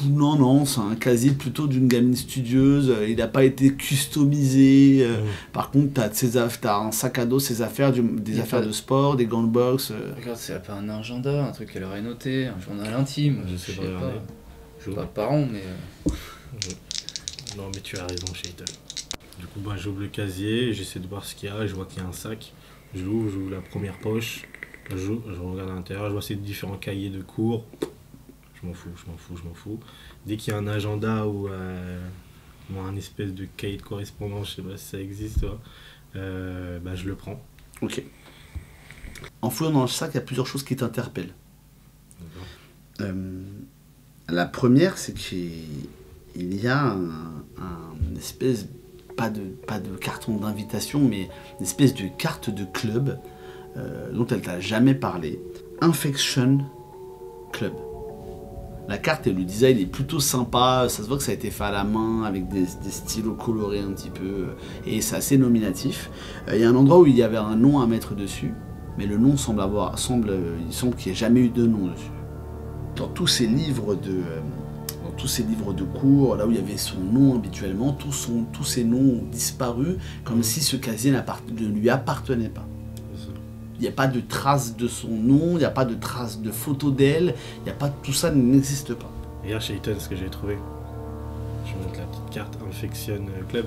Non, c'est un casier plutôt d'une gamine studieuse. Il n'a pas été customisé. Par contre, t'as un sac à dos, ses affaires, des affaires de sport, des gants de boxe. Regarde, c'est pas un agenda, un truc qu'elle aurait noté, un journal intime. Je sais pas. Pas par an, mais. Non, mais tu as raison, Shaitan. Du coup, j'ouvre le casier, j'essaie de voir ce qu'il y a, je vois qu'il y a un sac. Je l'ouvre la première poche, je regarde à l'intérieur, je vois ces différents cahiers de cours. Je m'en fous. Dès qu'il y a un agenda ou un espèce de cahier de correspondance, je sais pas si ça existe, je le prends. Ok. En fouillant dans le sac, il y a plusieurs choses qui t'interpellent. La première, c'est qu'il y a une espèce, pas de carton d'invitation, mais une espèce de carte de club dont elle t'a jamais parlé. Infection Club. La carte et le design est plutôt sympa, ça se voit que ça a été fait à la main avec des stylos colorés un petit peu et c'est assez nominatif. Il y a un endroit où il y avait un nom à mettre dessus, mais le nom il semble qu'il n'y ait jamais eu de nom dessus. Dans tous ces livres de cours, là où il y avait son nom habituellement, tous ces noms ont disparu comme si ce casier ne lui appartenait pas. Il n'y a pas de trace de son nom, il n'y a pas de trace de photo d'elle, tout ça n'existe pas. Regarde chez Ethan ce que j'ai trouvé. Je montre la petite carte Infection Club.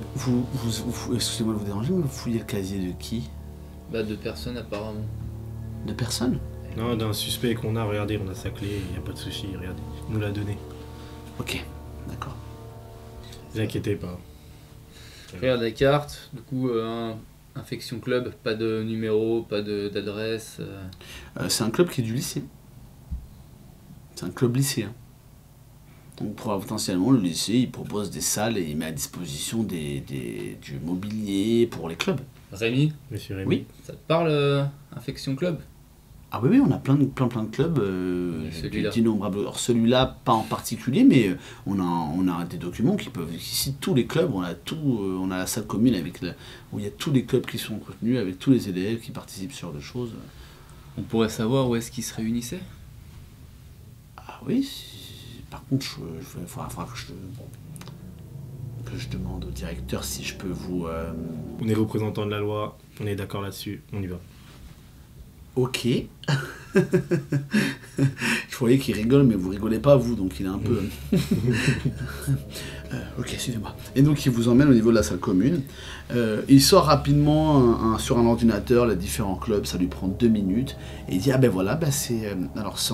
Excusez-moi de vous déranger, mais vous fouillez le casier de qui ? De personnes apparemment. De personne ? Non, d'un suspect qu'on a, regardez, on a sa clé, il n'y a pas de souci, regardez, il nous l'a donné. Ok, d'accord. Ne vous inquiétez pas. Je regarde la carte, du coup, Infection Club, pas de numéro, pas d'adresse. C'est un club qui est du lycée. C'est un club lycéen. Donc potentiellement, le lycée, il propose des salles et il met à disposition du mobilier pour les clubs. Rémi ? Monsieur Rémi. Oui. Ça te parle, Infection Club ? Ah oui, on a plein de clubs, d'innombrables. Alors celui-là, pas en particulier, mais on a des documents qui citent tous les clubs. On a la salle commune où il y a tous les clubs qui sont contenus, avec tous les élèves qui participent sur des choses. On pourrait savoir où est-ce qu'ils se réunissaient ? Ah oui, par contre, il faudra que je demande au directeur si je peux vous... On est représentant de la loi, on est d'accord là-dessus, on y va. Ok. Je voyais qu'il rigole, mais vous rigolez pas, vous, donc il est un peu... ok, suivez-moi. Et donc il vous emmène au niveau de la salle commune. Il sort rapidement sur un ordinateur les différents clubs, ça lui prend 2 minutes. Et il dit, c'est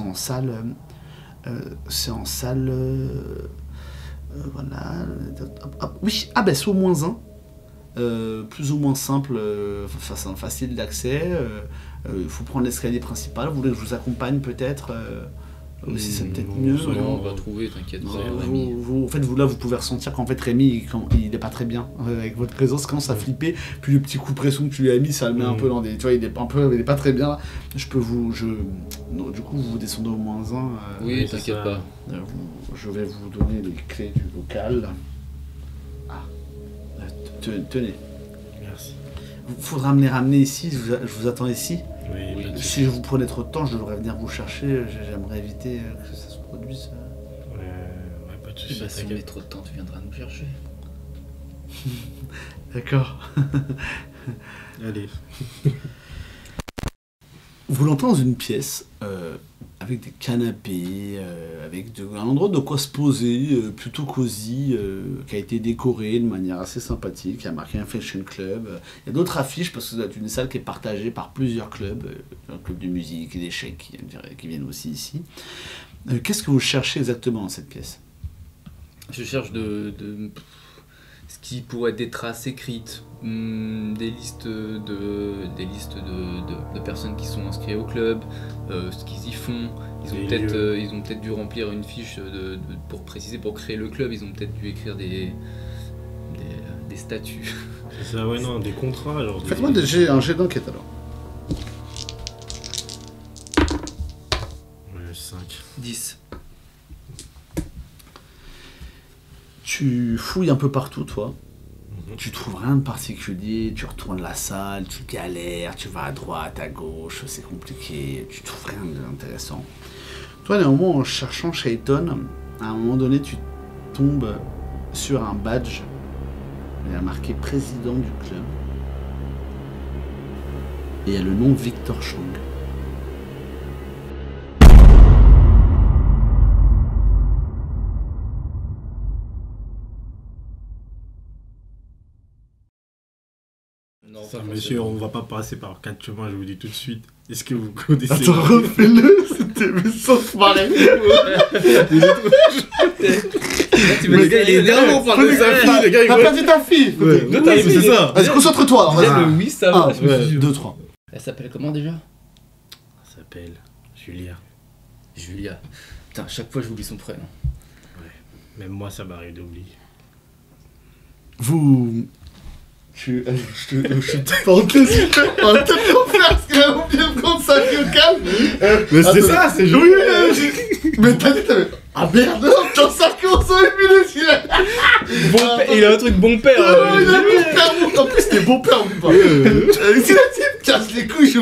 en salle... voilà... oui, c'est au moins un. Plus ou moins simple, facile d'accès. Il faut prendre l'escalier principal. Vous voulez que je vous accompagne peut-être c'est peut-être mieux. On va trouver, t'inquiète pas. Rémi. En fait, vous pouvez ressentir qu'en fait Rémi, il est pas très bien avec votre présence, commence à flipper. Puis le petit coup de pression que tu lui as mis, ça le met un peu dans des. Tu vois, il est pas très bien. Du coup, vous descendez au moins un. Oui, t'inquiète pas. Je vais vous donner les clés du local. Tenez. Merci. Il faudra me les ramener ici, je vous attends ici. Oui. Si je vous prenais trop de temps, je devrais venir vous chercher. J'aimerais éviter que ça se produise. Pas de soucis. Si on met trop de temps, tu viendras nous chercher. D'accord. Allez. Vous l'entendez dans une pièce avec des canapés, avec un endroit de quoi se poser, plutôt cosy, qui a été décoré de manière assez sympathique, qui a marqué un fashion club. Il y a d'autres affiches parce que c'est une salle qui est partagée par plusieurs clubs, un club de musique et d'échecs qui viennent aussi ici. Qu'est-ce que vous cherchez exactement dans cette pièce ? Je cherche ce qui pourrait être des traces écrites, des listes de personnes qui sont inscrites au club, ce qu'ils y font, Ils ont peut-être dû remplir une fiche pour préciser, pour créer le club, ils ont peut-être dû écrire des statuts. C'est ça, ouais, non, des contrats, genre. Faites-moi un jet d'enquête alors. Ouais, 5. 10. Tu fouilles un peu partout, toi. Tu trouves rien de particulier, tu retournes la salle, tu galères, tu vas à droite, à gauche, c'est compliqué, tu trouves rien d'intéressant. Toi, néanmoins, en cherchant Shayton, à un moment donné, tu tombes sur un badge. Il y a marqué président du club. Et il y a le nom Victor Chang. Non, Ça, pas monsieur, forcément. on va pas passer par 4 chemins, je vous dis tout de suite. Est-ce que vous connaissez... Attends, refais-le, c'était sans se marrer. Le gars, il est énervé, on parle de sa fille, le gars, il T'as voit- pas dit ta fille. Ouais, Oui, mais c'est ça. Vas-y, concentre-toi. Déjà, le oui, ça va. 2, 3. Elle s'appelle comment déjà? Elle s'appelle Julia. Julia. Putain, chaque fois j'oublie son prénom. Même moi, ça m'arrive d'oublier. Vous... Je suis parenthèse, on va peut-être le faire parce qu'il a oublié de prendre sa vie au calme. Mais c'est Attends. ça, c'est joli. Mais t'as dit, ah merde, dans 5 ans, 5 minutes, Il a un truc bon père. il a bon père, en plus t'es bon père ou pas. Si la type casse les couilles, je